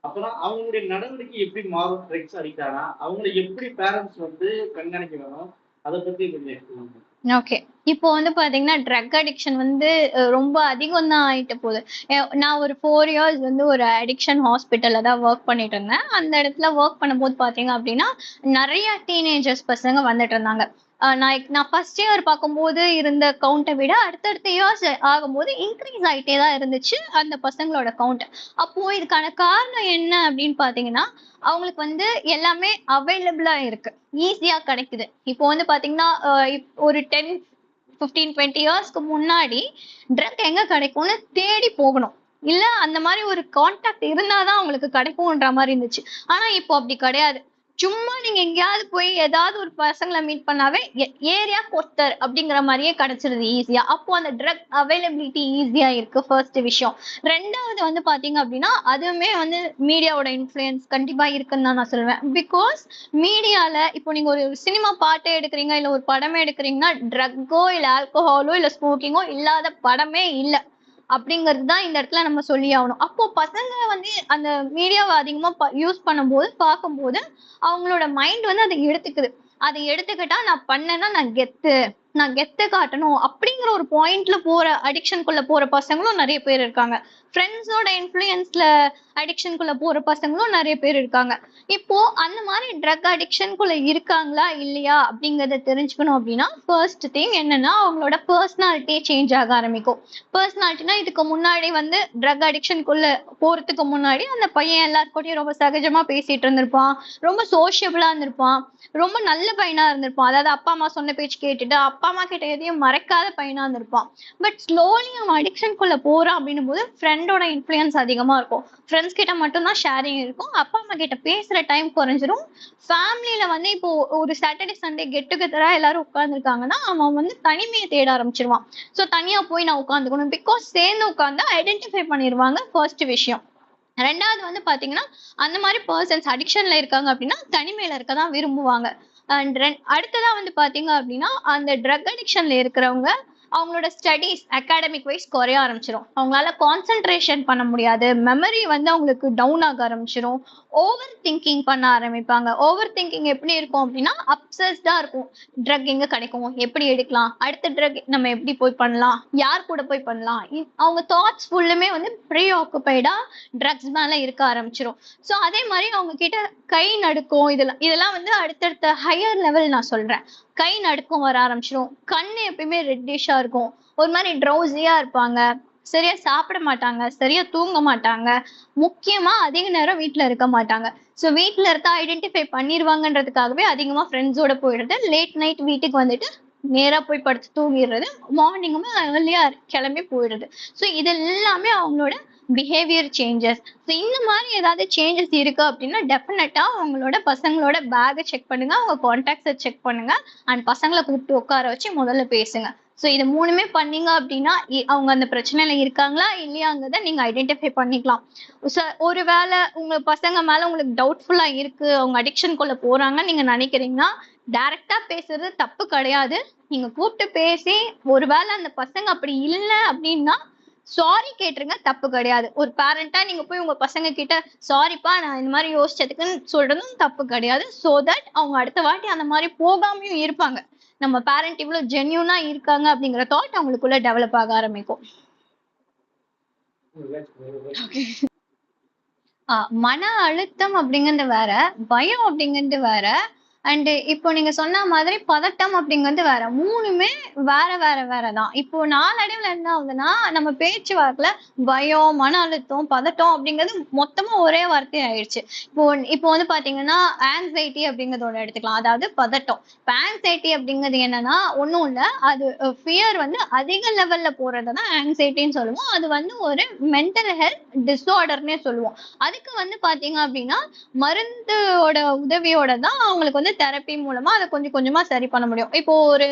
அப்புறம் அவங்களுடைய நடவடிக்கை எப்படி மாறும்? ட்ரக்ஸ் அடிக்டானா அவங்களை எப்படி பேரண்ட்ஸ் வந்து கண்காணிக்க வேணும்? அதை பத்தி கொஞ்சம் எடுத்துக்கோங்க. ஓகே, இப்போ வந்து பாத்தீங்கன்னா ட்ரக் அடிக்ஷன் வந்து ரொம்ப அதிகம் தான் ஆயிட்டு போகுது. நான் ஒரு 4 இயர்ஸ் வந்து ஒரு அடிக்ஷன் ஹாஸ்பிட்டல்ல தான் ஒர்க் பண்ணிட்டு இருந்தேன். அந்த இடத்துல ஒர்க் பண்ணும்போது பாத்தீங்க அப்படின்னா நிறைய டீனேஜர்ஸ் பசங்க வந்துட்டு இருந்தாங்க. நான் ஃபர்ஸ்ட் இயர் பார்க்கும்போது இருந்த கவுண்டை விட அடுத்தடுத்த இயர்ஸ் ஆகும்போது இன்க்ரீஸ் ஆயிட்டே தான் இருந்துச்சு அந்த பசங்களோட கவுண்ட். அப்போ இதுக்கான காரணம் என்ன அப்படின்னு பாத்தீங்கன்னா அவங்களுக்கு வந்து எல்லாமே அவைலபிளா இருக்கு, ஈஸியா கிடைக்குது. இப்போ வந்து பாத்தீங்கன்னா ஒரு 10 15 20 இயர்ஸ்க்கு முன்னாடி ட்ரக் எங்க கிடைக்கும்னு தேடி போகணும், இல்ல அந்த மாதிரி ஒரு கான்டாக்ட் இருந்தாதான் அவங்களுக்கு கிடைக்கும்ன்ற மாதிரி இருந்துச்சு. ஆனா இப்போ அப்படி கிடையாது. சும்மா நீங்க எங்கேயாவது போய் ஏதாவது ஒரு பசங்களை மீட் பண்ணாவே ஏரியா கொத்தர் அப்படிங்கிற மாதிரியே கிடைச்சிருது ஈஸியா. அப்போ அந்த ட்ரக் அவைலபிலிட்டி ஈஸியா இருக்கு, ஃபர்ஸ்ட் விஷயம். ரெண்டாவது வந்து பாத்தீங்க அப்படின்னா அதுவுமே வந்து மீடியாவோட இன்ஃபுளுயன்ஸ் கண்டிப்பா இருக்குன்னு தான் நான் சொல்லுவேன். பிகாஸ் மீடியால இப்போ நீங்க ஒரு சினிமா பாட்டே எடுக்கிறீங்க, இல்ல ஒரு படமே எடுக்கிறீங்கன்னா ட்ரக்கோ இல்ல ஆல்கோஹாலோ இல்ல ஸ்மோக்கிங்கோ இல்லாத படமே இல்லை அப்படிங்கிறது தான் இந்த இடத்துல நம்ம சொல்லி ஆகணும். அப்போ பசங்க வந்து அந்த மீடியாவை அதிகமா யூஸ் பண்ணும்போது பார்க்கும்போது அவங்களோட மைண்ட் வந்து அதை எடுத்துக்குது. அதை எடுத்துக்கிட்டா நான் பண்ணேன்னா நான் கெத்து, நான் கெத்து காட்டணும் அப்படிங்கிற ஒரு பாயிண்ட்ல போற அடிக்ஷனுக்குள்ள போற பசங்களும் நிறைய பேர் இருக்காங்க. ஃப்ரெண்ட்ஸோட இன்ஃப்ளூயன்ஸ்ல அடிக்ஷனுக்குள்ள போற பசங்களும் நிறைய பேர் இருக்காங்க. இப்போ அந்த மாதிரி ட்ரக் அடிக்ஷனுக்குள்ள இருக்காங்களா இல்லையா அப்படிங்கறத தெரிஞ்சுக்கணும் அப்படின்னா ஃபர்ஸ்ட் திங் என்னன்னா அவங்களோட பர்சனாலிட்டியே சேஞ்ச் ஆக ஆரம்பிக்கும். பர்சனாலிட்டினா இதுக்கு முன்னாடி வந்து ட்ரக் அடிக்ஷனுக்குள்ள போறதுக்கு முன்னாடி அந்த பையன் எல்லாருக்கூடயும் ரொம்ப சகஜமா பேசிட்டு இருந்திருப்பான், ரொம்ப சோஷியபிளா இருந்திருப்பான், ரொம்ப நல்ல பையனா இருந்திருப்பான். அதாவது அப்பா அம்மா சொன்ன பேச்சு கேட்டுட்டு அப்பா அம்மா கிட்ட எதையும் மறைக்காத பையனா இருந்திருப்பான். பட் ஸ்லோலி அவன் அடிக்ஷனுக்குள்ள போறான் அப்படின்னும் போது ஃப்ரெண்டோட இன்ஃப்ளூயன்ஸ் அதிகமா இருக்கும். ஃப்ரெண்ட்ஸ் கிட்ட மட்டும்தான் ஷேரிங் இருக்கும், அப்பா அம்மா கிட்ட பேசுற டைம் குறைஞ்சிரும். ஃபேமிலியில வந்து இப்போ ஒரு சாட்டர்டே சண்டே கெட் டுகெதரா எல்லாரும் உட்கார்ந்துருக்காங்கன்னா அவன் வந்து தனிமையை தேட ஆரம்பிச்சிருவான். ஸோ தனியா போய் நான் உட்காந்துக்கணும், பிகாஸ் சேர்ந்து உட்காந்து ஐடென்டிஃபை பண்ணிடுவாங்க ஃபர்ஸ்ட் விஷயம். ரெண்டாவது வந்து பாத்தீங்கன்னா அந்த மாதிரி பர்சன்ஸ் அடிக்ஷன்ல இருக்காங்க அப்படின்னா தனிமையில இருக்க தான் விரும்புவாங்க. அண்ட் அடுத்ததா வந்து பாத்தீங்க அப்படின்னா அந்த ட்ரக் அடிக்ஷன்ல இருக்கிறவங்க அவங்களோட ஸ்டடீஸ் அகாடமிக் வைஸ் குறைய ஆரம்பிச்சிடும். அவங்களால கான்சென்ட்ரேஷன் பண்ண முடியாது, மெமரி வந்து அவங்களுக்கு டவுன் ஆக ஆரம்பிச்சிடும், ஓவர் திங்கிங் பண்ண ஆரம்பிப்பாங்க. ஓவர் திங்கிங் எப்படி இருக்கும் அப்படின்னா அப்சஸ்டா இருக்கும். ட்ரக் எங்க கிடைக்கும், எப்படி எடுக்கலாம், அடுத்த ட்ரக் நம்ம எப்படி போய் பண்ணலாம், யார் கூட போய் பண்ணலாம், அவங்க தாட்ஸ் ஃபுல்லுமே வந்து ப்ரீ ஆக்குபைடா ட்ரக்ஸ் மேல இருக்க ஆரம்பிச்சிடும். ஸோ அதே மாதிரி அவங்க கிட்ட கை நடுக்கும், இதெல்லாம் வந்து அடுத்தடுத்த ஹையர் லெவல் நான் சொல்றேன். கை நடுக்கம் வர ஆரம்பிச்சிடும், கண்ணு எப்பயுமே ரெட்டிஷா இருக்கும், ஒரு மாதிரி ட்ரௌசியா இருப்பாங்க, சரியா சாப்பிட மாட்டாங்க, சரியா தூங்க மாட்டாங்க, முக்கியமா அதிக நேரம் வீட்டுல இருக்க மாட்டாங்க. ஸோ வீட்டுல இருக்க ஐடென்டிஃபை பண்ணிடுவாங்கன்றதுக்காகவே அதிகமா ஃப்ரெண்ட்ஸோட போயிடுறது, லேட் நைட் வீட்டுக்கு வந்துட்டு நேரா போய் படுத்து தூங்கிடுறது, மார்னிங்குமே ஏர்லியா கிளம்பி போயிடுறது. ஸோ இது எல்லாமே அவங்களோட பிஹேவியர் சேஞ்சஸ். ஸோ இந்த மாதிரி ஏதாவது சேஞ்சஸ் இருக்கு அப்படின்னா டெஃபினட்டா அவங்களோட பசங்களோட பேக்கை செக் பண்ணுங்க, அவங்க கான்டாக்ட்ஸை செக் பண்ணுங்க, அண்ட் பசங்களை கூப்பிட்டு உட்கார வச்சு முதல்ல பேசுங்க. ஸோ இது மூணுமே பண்ணீங்க அப்படின்னா அவங்க அந்த பிரச்சனையில இருக்காங்களா இல்லையாங்கிறத நீங்க ஐடென்டிஃபை பண்ணிக்கலாம். ஒருவேளை உங்க பசங்க மேல உங்களுக்கு டவுட்ஃபுல்லா இருக்கு, அவங்க அடிக்ஷனுக்குள்ள போறாங்கன்னு நீங்க நினைக்கிறீங்கன்னா டைரக்டா பேசுறது தப்பு கிடையாது. நீங்க கூப்பிட்டு பேசி ஒருவேளை அந்த பசங்க அப்படி இல்லை அப்படின்னா சாரி கேட்டுருங்க, தப்பு கிடையாது. ஒரு பேரண்டா நீங்க போய் உங்க பசங்க கிட்ட சாரிப்பா நான் இந்த மாதிரி யோசிச்சதுக்குன்னு சொல்றதும் தப்பு கிடையாது. சோ தட் அவங்க அடுத்த வாட்டி அந்த மாதிரி போகாமையும் இருப்பாங்க. நம்ம பேரண்ட் இவ்வளவு ஜென்யூனா இருக்காங்க அப்படிங்கிற தாட் அவங்களுக்குள்ள டெவலப் ஆக ஆரம்பிக்கும். மன அழுத்தம் அப்படிங்கிறது வேற, பயம் அப்படிங்கிறது வேற, அண்ட் இப்போ நீங்க சொன்ன மாதிரி பதட்டம் அப்படிங்கிறது வேற. மூணுமே வேற வேற வேறதான். இப்போ நாளடைவுல என்ன ஆகுதுன்னா நம்ம பேச்சுவாக்குல பயம், மன அழுத்தம், பதட்டம் அப்படிங்கிறது மொத்தமா ஒரே வார்த்தை ஆயிடுச்சு. இப்போ வந்து பாத்தீங்கன்னா ஆங்ஸைட்டி அப்படிங்கறதோட எடுத்துக்கலாம், அதாவது பதட்டம். இப்போ ஆங்ஸைட்டி அப்படிங்கிறது என்னன்னா ஒண்ணும் இல்ல, அது ஃபியர் வந்து அதிக லெவல்ல போறதுதான் ஆங்ஸைட்டின்னு சொல்லுவோம். அது வந்து ஒரு மென்டல் ஹெல்த் டிஸார்டர்னே சொல்லுவோம். அதுக்கு வந்து பாத்தீங்க அப்படின்னா மருந்தோட உதவியோட தான் அவங்களுக்கு வந்து தெரப்பி மூலமா அதை கொஞ்சம் கொஞ்சமா சரி பண்ண முடியும். இப்போ ஒரு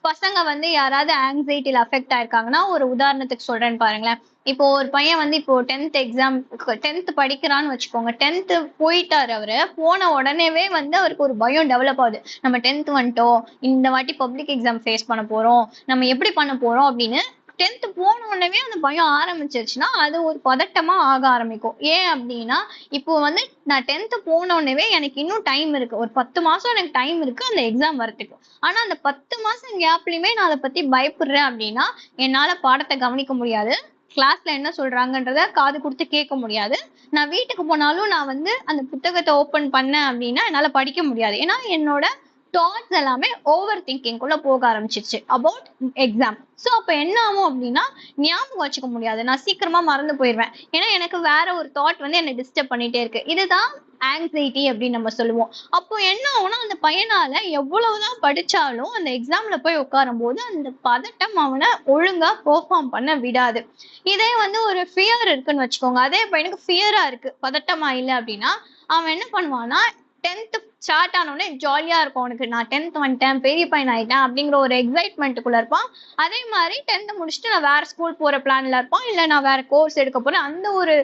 பசங்க வந்து யாராவது ஆங்ஸைட்டில அஃபெக்ட் ஆயிருக்காங்கன்னா ஒரு உதாரணத்துக்கு சொல்றேன்னு பாருங்களேன். இப்போ ஒரு பையன் வந்து இப்போ 10th படிக்கிறான்னு வச்சுக்கோங்க. 10th போயிட்டாரு, அவரு போன உடனேவே வந்து அவருக்கு ஒரு பயம் டெவலப் ஆகுது. நம்ம 10th வந்துட்டோம், இந்த வாட்டி பப்ளிக் எக்ஸாம் ஃபேஸ் பண்ண போறோம், நம்ம எப்படி பண்ண போறோம் அப்படின்னு 10th போன உடனே அந்த பயம் ஆரம்பிச்சிருச்சுன்னா அது ஒரு பதட்டமா ஆக ஆரம்பிக்கும். ஏன் அப்படின்னா இப்போ வந்து நான் 10th போன உடனே எனக்கு இன்னும் டைம் இருக்கு, ஒரு 10 மாசம் எனக்கு டைம் இருக்கு அந்த எக்ஸாம் வரதுக்கு. ஆனா அந்த 10 மாசம் கேப்லயுமே நான் அதை பத்தி பயப்படுறேன் அப்படின்னா என்னால பாடத்தை கவனிக்க முடியாது, கிளாஸ்ல என்ன சொல்றாங்கன்றத காது கொடுத்து கேட்க முடியாது, நான் வீட்டுக்கு போனாலும் நான் வந்து அந்த புத்தகத்தை ஓபன் பண்ணேன் அப்படின்னா என்னால படிக்க முடியாது. ஏன்னா என்னோட தாட்ஸ் எல்லாமே ஓவர் திங்கிங் குள்ள போக ஆரம்பிச்சிருச்சு அபவுட் எக்ஸாம். ஸோ அப்போ என்ன ஆகும் அப்படின்னா ஞாபகம் வச்சுக்க முடியாது, நான் சீக்கிரமா மறந்து போயிடுவேன், ஏன்னா எனக்கு வேற ஒரு தாட் வந்து என்னை டிஸ்டர்ப் பண்ணிட்டே இருக்கு. இதுதான் ஆங்ஸைட்டி அப்படின்னு நம்ம சொல்லுவோம். அப்போ என்ன ஆகும்னா அந்த பையனால எவ்வளவுதான் படிச்சாலும் அந்த எக்ஸாம்ல போய் உட்காரும் போது அந்த பதட்டம் அவனை ஒழுங்கா பெர்ஃபார்ம் பண்ண விடாது. இதே வந்து ஒரு ஃபியர் இருக்குன்னு வச்சுக்கோங்க, அதே பையனுக்கு ஃபியரா இருக்கு, பதட்டமா இல்லை அப்படின்னா அவன் என்ன பண்ணுவான்னா 10th ஸ்டார்ட் ஆனோடனே ஜாலியா இருக்கும் அவனுக்கு, நான் 10th வந்துட்டேன், பெரிய பையன் ஆயிட்டேன் அப்படிங்கிற ஒரு எக்ஸைட்மெண்ட்டுக்குள்ள இருப்பான். அதே மாதிரி 10th முடிச்சுட்டு நான் வேற ஸ்கூல் போற பிளான்ல இருப்பான், இல்ல நான் வேற கோர்ஸ் எடுக்க போறேன் அந்த ஒரு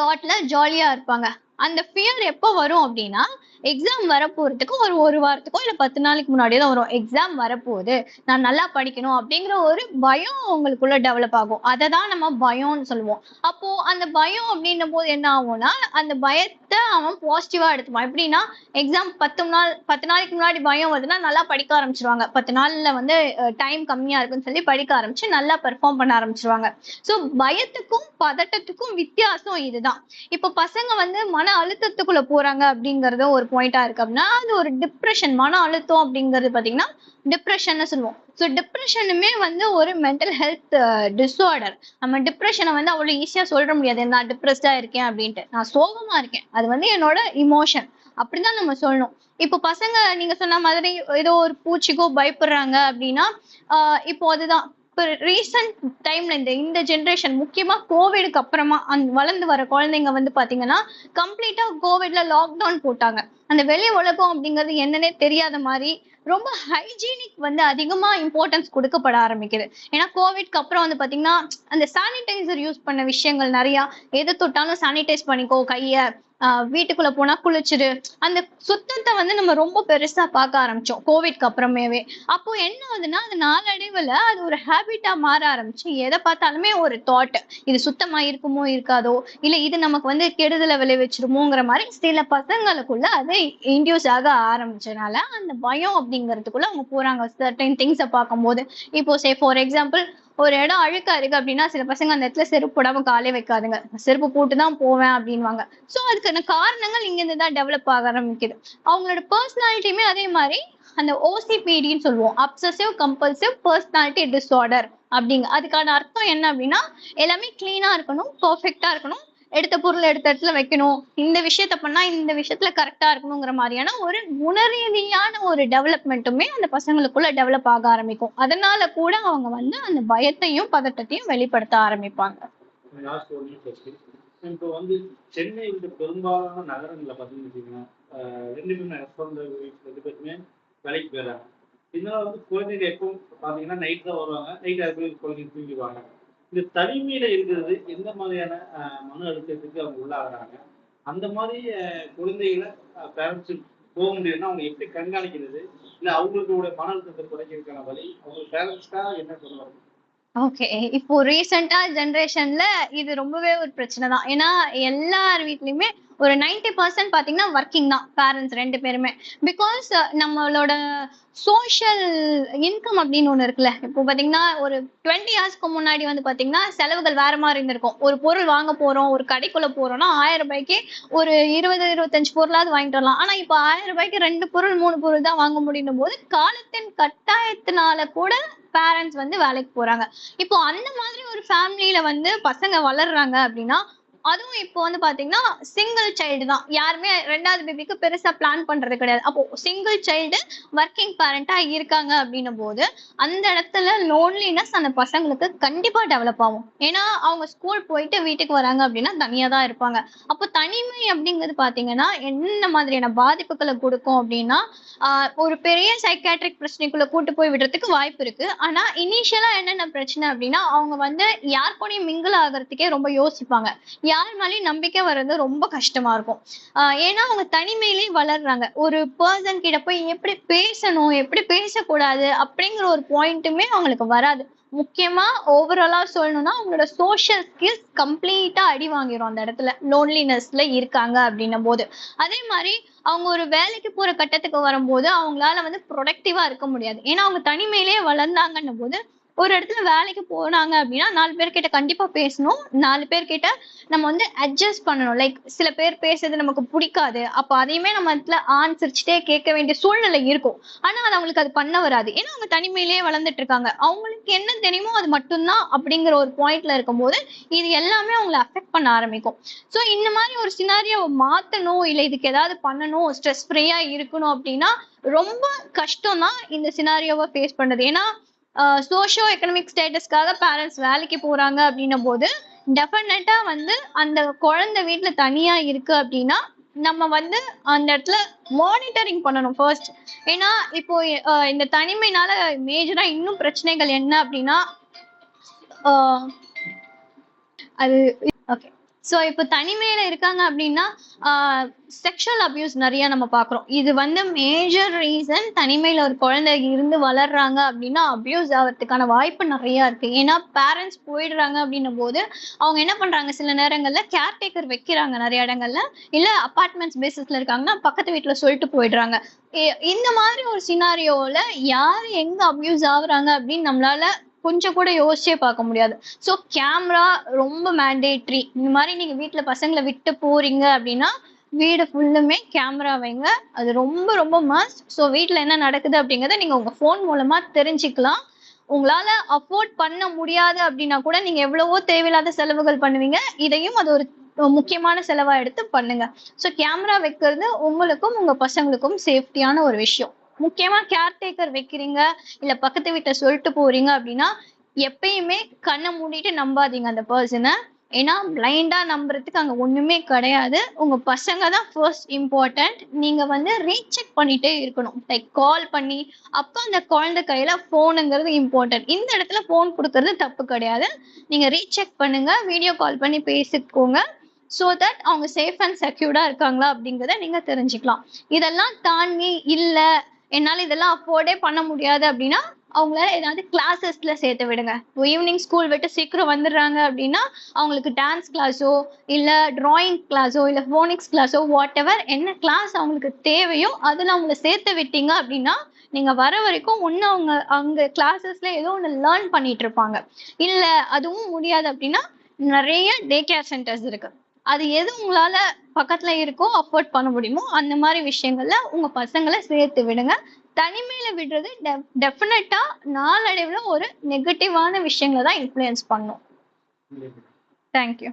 தாட்ல ஜாலியா இருப்பாங்க. அந்த ஃபியர் எப்போ வரும் அப்படின்னா எக்ஸாம் வரப்போறதுக்கு ஒரு வாரத்துக்கோ இல்ல 10 நாளைக்கு முன்னாடியே தான் வரும். எக்ஸாம் வரப்போகுது, நான் நல்லா படிக்கணும் அப்படிங்கிற ஒரு பயம் அவங்களுக்குள்ள டெவலப் ஆகும். அதை தான் நம்ம பயம்னு சொல்லுவோம். அப்போ அந்த பயம் அப்படின்னும் போது என்ன ஆகும்னா, அந்த பயத்தை அவன் பாசிட்டிவா எடுத்துப்பான். எப்படின்னா, எக்ஸாம் 10 நாளைக்கு முன்னாடி பயம் வருதுன்னா நல்லா படிக்க ஆரம்பிச்சிருவாங்க. 10 நாள்ல வந்து டைம் கம்மியா இருக்குன்னு சொல்லி படிக்க ஆரம்பிச்சு நல்லா பெர்ஃபார்ம் பண்ண ஆரம்பிச்சிருவாங்க. சோ பயத்துக்கும் பதட்டத்துக்கும் வித்தியாசம் இதுதான். இப்ப பசங்க வந்து மன அழுத்தத்துக்குள்ள போறாங்க அப்படிங்கறது ஒரு பாயிண்டா இருக்கு அப்படின்னா, அது ஒரு டிப்ரெஷன். மன அழுத்தம் அப்படிங்கிறது பாத்தீங்கன்னா டிப்ரெஷன் சொல்லுவோம். ஸோ டிப்ரெஷனுமே வந்து ஒரு மென்டல் ஹெல்த் டிஸார்டர். நம்ம டிப்ரெஷனை வந்து அவ்வளவு ஈஸியா சொல்ற முடியாது. நான் டிப்ரெஸ்டா இருக்கேன் அப்படின்ட்டு. நான் சோகமா இருக்கேன், அது வந்து என்னோட இமோஷன், அப்படிதான் நம்ம சொல்லணும். இப்போ பசங்க நீங்க சொன்ன மாதிரி ஏதோ ஒரு பூச்சிக்கோ பயப்படுறாங்க அப்படின்னா, இப்போ அதுதான் இப்போ ரீசன்ட் டைம்ல இந்த ஜென்ரேஷன் முக்கியமா கோவிடுக்கு அப்புறமா வளர்ந்து வர குழந்தைங்க வந்து பாத்தீங்கன்னா கம்ப்ளீட்டா கோவிட்ல லாக்டவுன் போட்டாங்க. அந்த வெளி உலகம் அப்படிங்கிறது என்னன்னே தெரியாத மாதிரி ரொம்ப ஹைஜீனிக் வந்து அதிகமா இம்பார்ட்டன்ஸ் கொடுக்கப்பட ஆரம்பிக்குது. ஏன்னா கோவிட்க்கு அப்புறம் வந்து பாத்தீங்கன்னா அந்த சானிடைசர் யூஸ் பண்ண விஷயங்கள் நிறைய, எது தொட்டாலும் சானிடைஸ் பண்ணிக்கோ கைய, வீட்டுக்குள்ள போனா குளிச்சிடு, அந்த சுத்தத்தை வந்து நம்ம ரொம்ப பெருசா பார்க்க ஆரம்பிச்சோம் கோவிட்க்கு அப்புறமேவே. அப்போ என்ன ஆகுதுன்னா, அது நாளடைவுல அது ஒரு ஹேபிட்டா மாற ஆரம்பிச்சு எதை பார்த்தாலுமே ஒரு தாட், இது சுத்தமா இருக்குமோ இருக்காதோ, இல்ல இது நமக்கு வந்து கெடுதலை விளைவிச்சிருமோங்கிற மாதிரி சில பசங்களுக்குள்ள அது இன்டியூஸ் ஆக ஆரம்பிச்சனால அந்த பயம் அப்படிங்கிறதுக்குள்ள அவங்க போறாங்க சர்டைன் திங்ஸை பார்க்கும்போது. இப்போ சே ஃபார் எக்ஸாம்பிள், ஒரு இடம் அழுக்கா இருக்கு அப்படின்னா சில பசங்க அந்த இடத்துல செருப்பு போடாம காலே வைக்காதுங்க, செருப்பு போட்டுதான் போவேன் அப்படின்வாங்க. சோ அதுக்கான காரணங்கள் இங்க இருந்து தான் டெவலப் ஆக ஆரம்பிக்குது. அவங்களோட பர்சனாலிட்டியுமே அதே மாதிரி அந்த ஓசிபிடின்னு சொல்லுவோம், அப்சசிவ் கம்பல்சிவ் பர்சனாலிட்டி டிஸார்டர் அப்படிங்க. அதுக்கான அர்த்தம் என்ன அப்படின்னா, எல்லாமே கிளீனா இருக்கணும், பர்ஃபெக்டா இருக்கணும், எடுத்த பொருள் எடுத்த இடத்துல வைக்கணும், இந்த விஷயத்த பண்ணா இந்த விஷயத்துல கரெக்டா இருக்கணுங்கிற மாதிரியான ஒரு குணரீதியான ஒரு டெவலப்மெண்ட்டுமே அந்த பசங்களுக்குள்ள டெவலப் ஆக ஆரம்பிக்கும். அதனால கூட அவங்க வந்து அந்த பயத்தையும் பதட்டத்தையும் வெளிப்படுத்த ஆரம்பிப்பாங்க. Last one question. இப்போ வந்து சென்னை வந்து பெரும்பாலான நகரங்களில் பார்த்தீங்கன்னா ரெண்டு பேருமே வேலைக்கு போயிடுறாங்க. இதனால வந்து குழந்தைங்க எப்போ பார்த்தீங்கன்னா நைட் தான் வருவாங்க, நைட் அது போய் குழந்தைங்க தூங்கிடுவாங்க. இந்த தனிமையில இருக்கிறது எந்த மாதிரியான மன அழுத்தத்துக்கு அவங்க உள்ளாகிறாங்க? அந்த மாதிரி குழந்தைகளை பேரண்ட்ஸு போக முடியுதுன்னா அவங்க எப்படி கண்காணிக்கிறது? இல்லை அவங்களுடைய மன அழுத்தத்தை குறைக்கிறதுக்கான வழி அவங்க பேரண்ட்ஸ்க்காக என்ன சொல்லுவாங்க? ஓகே, இப்போ ரீசெண்டா ஜென்ரேஷன்ல இது ரொம்பவே ஒரு பிரச்சனை தான். ஏன்னா எல்லார் வீட்லயுமே ஒரு 90% பாத்தீங்கன்னா ஒர்க்கிங் தான் பேரண்ட்ஸ் ரெண்டு பேருமே. பிகாஸ் நம்மளோட சோஷியல் இன்கம் அப்படின்னு ஒண்ணு இருக்குல்ல. இப்போ பாத்தீங்கன்னா ஒரு 20 இயர்ஸ்க்கு முன்னாடி வந்து பாத்தீங்கன்னா செலவுகள் வேற மாதிரி இருந்திருக்கும். ஒரு பொருள் வாங்க போறோம், ஒரு கடைக்குள்ள போறோம்னா 1000 ரூபாய்க்கு ஒரு 20-25 பொருளாவது வாங்கிட்டு வரலாம். ஆனா இப்போ 1000 ரூபாய்க்கு 2 பொருள் 3 பொருள் தான் வாங்க முடியும் போது காலத்தின் கட்டாயத்தினால கூட பேரண்ட்ஸ் வந்து வேலைக்கு போறாங்க. இப்போ அந்த மாதிரி ஒரு ஃபேமிலியில வந்து பசங்க வளர்றாங்க அப்படின்னா, அதுவும் இப்போ வந்து பாத்தீங்கன்னா சிங்கிள் சைல்டு தான். யாருமே ரெண்டாவது பேபிக்கு பெருசா பிளான் பண்றது கிடையாது. அப்போ சிங்கிள் சைல்டு ஒர்க்கிங் பேரண்டா இருக்காங்க அப்படின்னும் போது அந்த இடத்துல லோன்லினஸ் அந்த பசங்களுக்கு கண்டிப்பா டெவலப் ஆகும். ஏன்னா அவங்க ஸ்கூல் போயிட்டு வீட்டுக்கு வராங்க அப்படின்னா தனியா தான் இருப்பாங்க. அப்போ தனிமை அப்படிங்கிறது பாத்தீங்கன்னா என்ன மாதிரியான பாதிப்புகளை கொடுக்கும் அப்படின்னா, ஒரு பெரிய சைக்காட்ரிக் பிரச்சனைக்குள்ள கூட்டு போய் விடுறதுக்கு வாய்ப்பு இருக்கு. ஆனா இனிஷியலா என்னென்ன பிரச்சனை அப்படின்னா, அவங்க வந்து யார் கூடயும் மிங்கிள் ஆகிறதுக்கே ரொம்ப யோசிப்பாங்க. யார் மேலேயும் நம்பிக்கை வர்றது ரொம்ப கஷ்டமா இருக்கும். ஏன்னா அவங்க தனிமையிலேயே வளர்றாங்க. ஒரு பர்சன் கிட்ட போய் எப்படி பேசணும், எப்படி பேசக்கூடாது அப்படிங்கிற ஒரு பாயிண்ட்டுமே அவங்களுக்கு வராது. முக்கியமா ஓவராலா சொல்லணும்னா அவங்களோட சோஷியல் ஸ்கில்ஸ் கம்ப்ளீட்டா அடி வாங்கிரும் அந்த இடத்துல லோன்லினஸ்ல இருக்காங்க அப்படின்னும் போது. அதே மாதிரி அவங்க ஒரு வேலைக்கு போற கட்டத்துக்கு வரும்போது அவங்களால வந்து ப்ரொடக்டிவா இருக்க முடியாது. ஏன்னா அவங்க தனிமையிலேயே வளர்ந்தாங்கன்னும் போது ஒரு இடத்துல வேலைக்கு போனாங்க அப்படின்னா 4 பேர்கிட்ட கண்டிப்பா பேசணும், 4 பேர்கிட்ட நம்ம வந்து அட்ஜஸ்ட் பண்ணணும். லைக் சில பேர் பேசுறது நமக்கு பிடிக்காது, அப்ப அதையுமே நம்ம இடத்துல ஆன்சரிச்சுட்டே கேட்க வேண்டிய சூழ்நிலை இருக்கும். ஆனா அது அவங்களுக்கு அது பண்ண வராது. ஏன்னா அவங்க தனிமையிலேயே வளர்ந்துட்டு இருக்காங்க. அவங்களுக்கு என்ன தெரியுமோ அது மட்டும்தான் அப்படிங்கிற ஒரு பாயிண்ட்ல இருக்கும்போது இது எல்லாமே அவங்களை அஃபெக்ட் பண்ண ஆரம்பிக்கும். ஸோ இந்த மாதிரி ஒரு சினாரியோவை மாத்தணும், இல்லை இதுக்கு ஏதாவது பண்ணணும், ஸ்ட்ரெஸ் ஃப்ரீயா இருக்கணும் அப்படின்னா ரொம்ப கஷ்டம் தான் இந்த சினாரியோவை ஃபேஸ் பண்றது. ஏன்னா சோஷியோ எக்கனாமிக் ஸ்டேட்டஸ்க்காக பேரண்ட்ஸ் வேலைக்கு போறாங்க அப்படின்னும் போது டெஃபினட்டா வந்து அந்த குழந்தை வீட்டுல தனியா இருக்கு அப்படின்னா நம்ம வந்து அந்த இடத்துல மானிட்டரிங் பண்ணணும் ஃபர்ஸ்ட். ஏன்னா இப்போ இந்த தனிமைனால மேஜரா இன்னும் பிரச்சனைகள் என்ன அப்படின்னா, அது ஓகே, ஸோ இப்போ தனிமையில இருக்காங்க அப்படின்னா செக்ஷுவல் அபியூஸ் நிறைய நம்ம பார்க்குறோம். இது வந்து மேஜர் ரீசன். தனிமையில ஒரு குழந்தை இருந்து வளர்றாங்க அப்படின்னா அபியூஸ் ஆகிறதுக்கான வாய்ப்பு நிறைய இருக்கு. ஏன்னா பேரண்ட்ஸ் போயிடுறாங்க அப்படின்னும் போது அவங்க என்ன பண்றாங்க, சில நேரங்கள்ல கேர்டேக்கர் வைக்கிறாங்க நிறைய இடங்கள்ல. இல்ல அபார்ட்மெண்ட்ஸ் பேசிஸ்ல இருக்காங்கன்னா பக்கத்து வீட்டுல சொல்லிட்டு போயிடுறாங்க. இந்த மாதிரி ஒரு சினாரியோல யார் எங்க அபியூஸ் ஆகுறாங்க அப்படின்னு நம்மளால கொஞ்சம் கூட யோசிச்சே பார்க்க முடியாது. ஸோ கேமரா ரொம்ப மேண்டேட்ரி. இந்த மாதிரி நீங்க வீட்டுல பசங்களை விட்டு போறீங்க அப்படின்னா வீடு ஃபுல்லுமே கேமரா வைங்க. அது ரொம்ப ரொம்ப மஸ்ட். ஸோ வீட்டுல என்ன நடக்குது அப்படிங்கறத நீங்க உங்க ஃபோன் மூலமா தெரிஞ்சுக்கலாம். உங்களால அஃபோர்ட் பண்ண முடியாது அப்படின்னா கூட நீங்க எவ்வளவோ தேவையில்லாத செலவுகள் பண்ணுவீங்க. இதையும் அது ஒரு முக்கியமான செலவா எடுத்து பண்ணுங்க. ஸோ கேமரா வைக்கிறது உங்களுக்கும் உங்க பசங்களுக்கும் சேஃப்டியான ஒரு விஷயம். முக்கியமா கேர்டேக்கர் வைக்கிறீங்க இல்ல பக்கத்து வீட்டை சொல்லிட்டு போறீங்க அப்படின்னா எப்பயுமே கண்ணை மூடிட்டு நம்பாதீங்க அந்த பர்சனை. ஏன்னா பிளைண்டா நம்புறதுக்கு அங்க ஒண்ணுமே கிடையாது. உங்க பசங்க தான் ஃபர்ஸ்ட் இம்பார்ட்டன்ட். நீங்க வந்து ரீசெக் பண்ணிட்டே இருக்கணும். லைக் கால் பண்ணி அப்ப அந்த குழந்தை கையில போனுங்கிறது இம்பார்ட்டன்ட். இந்த இடத்துல போன் கொடுக்கறது தப்பு கிடையாது. நீங்க ரீசெக் பண்ணுங்க, வீடியோ கால் பண்ணி பேசிக்கோங்க. ஸோ தட் அவங்க சேஃப் அண்ட் செக்யூர்டா இருக்காங்களா அப்படிங்கிறத நீங்க தெரிஞ்சுக்கலாம். இதெல்லாம் தாண்டி இல்ல என்னால இதெல்லாம் அஃபோர்டே பண்ண முடியாது அப்படின்னா அவங்கள ஏதாவது கிளாஸஸ்ல சேர்த்து விடுங்க. ஈவினிங் ஸ்கூல் விட்டு சீக்கிரம் வந்துடுறாங்க அப்படின்னா அவங்களுக்கு டான்ஸ் கிளாஸோ இல்ல டிராயிங் கிளாஸோ இல்ல ஃபோனிக்ஸ் கிளாஸோ வாட் எவர் என்ன கிளாஸ் அவங்களுக்கு தேவையோ அதுல அவங்கள சேர்த்து விட்டீங்க அப்படின்னா நீங்க வர வரைக்கும் ஒண்ணு அவங்க அங்க கிளாஸஸ்ல ஏதோ ஒண்ணு லேர்ன் பண்ணிட்டு இருப்பாங்க. இல்ல அதுவும் முடியாது அப்படின்னா நிறைய டே கேர் சென்டர்ஸ் இருக்கு. அது எது உங்களால பக்கத்துல இருக்கோ அஃபோர்ட் பண்ண முடியுமோ அந்த மாதிரி விஷயங்கள்ல உங்க பசங்களை சேர்த்து விடுங்க. தனிமையில விடுறது டெஃபினட்டா நாளடைவுல ஒரு நெகட்டிவான விஷயங்களை தான் இன்ஃப்ளூயன்ஸ் பண்ணும். தேங்க்யூ.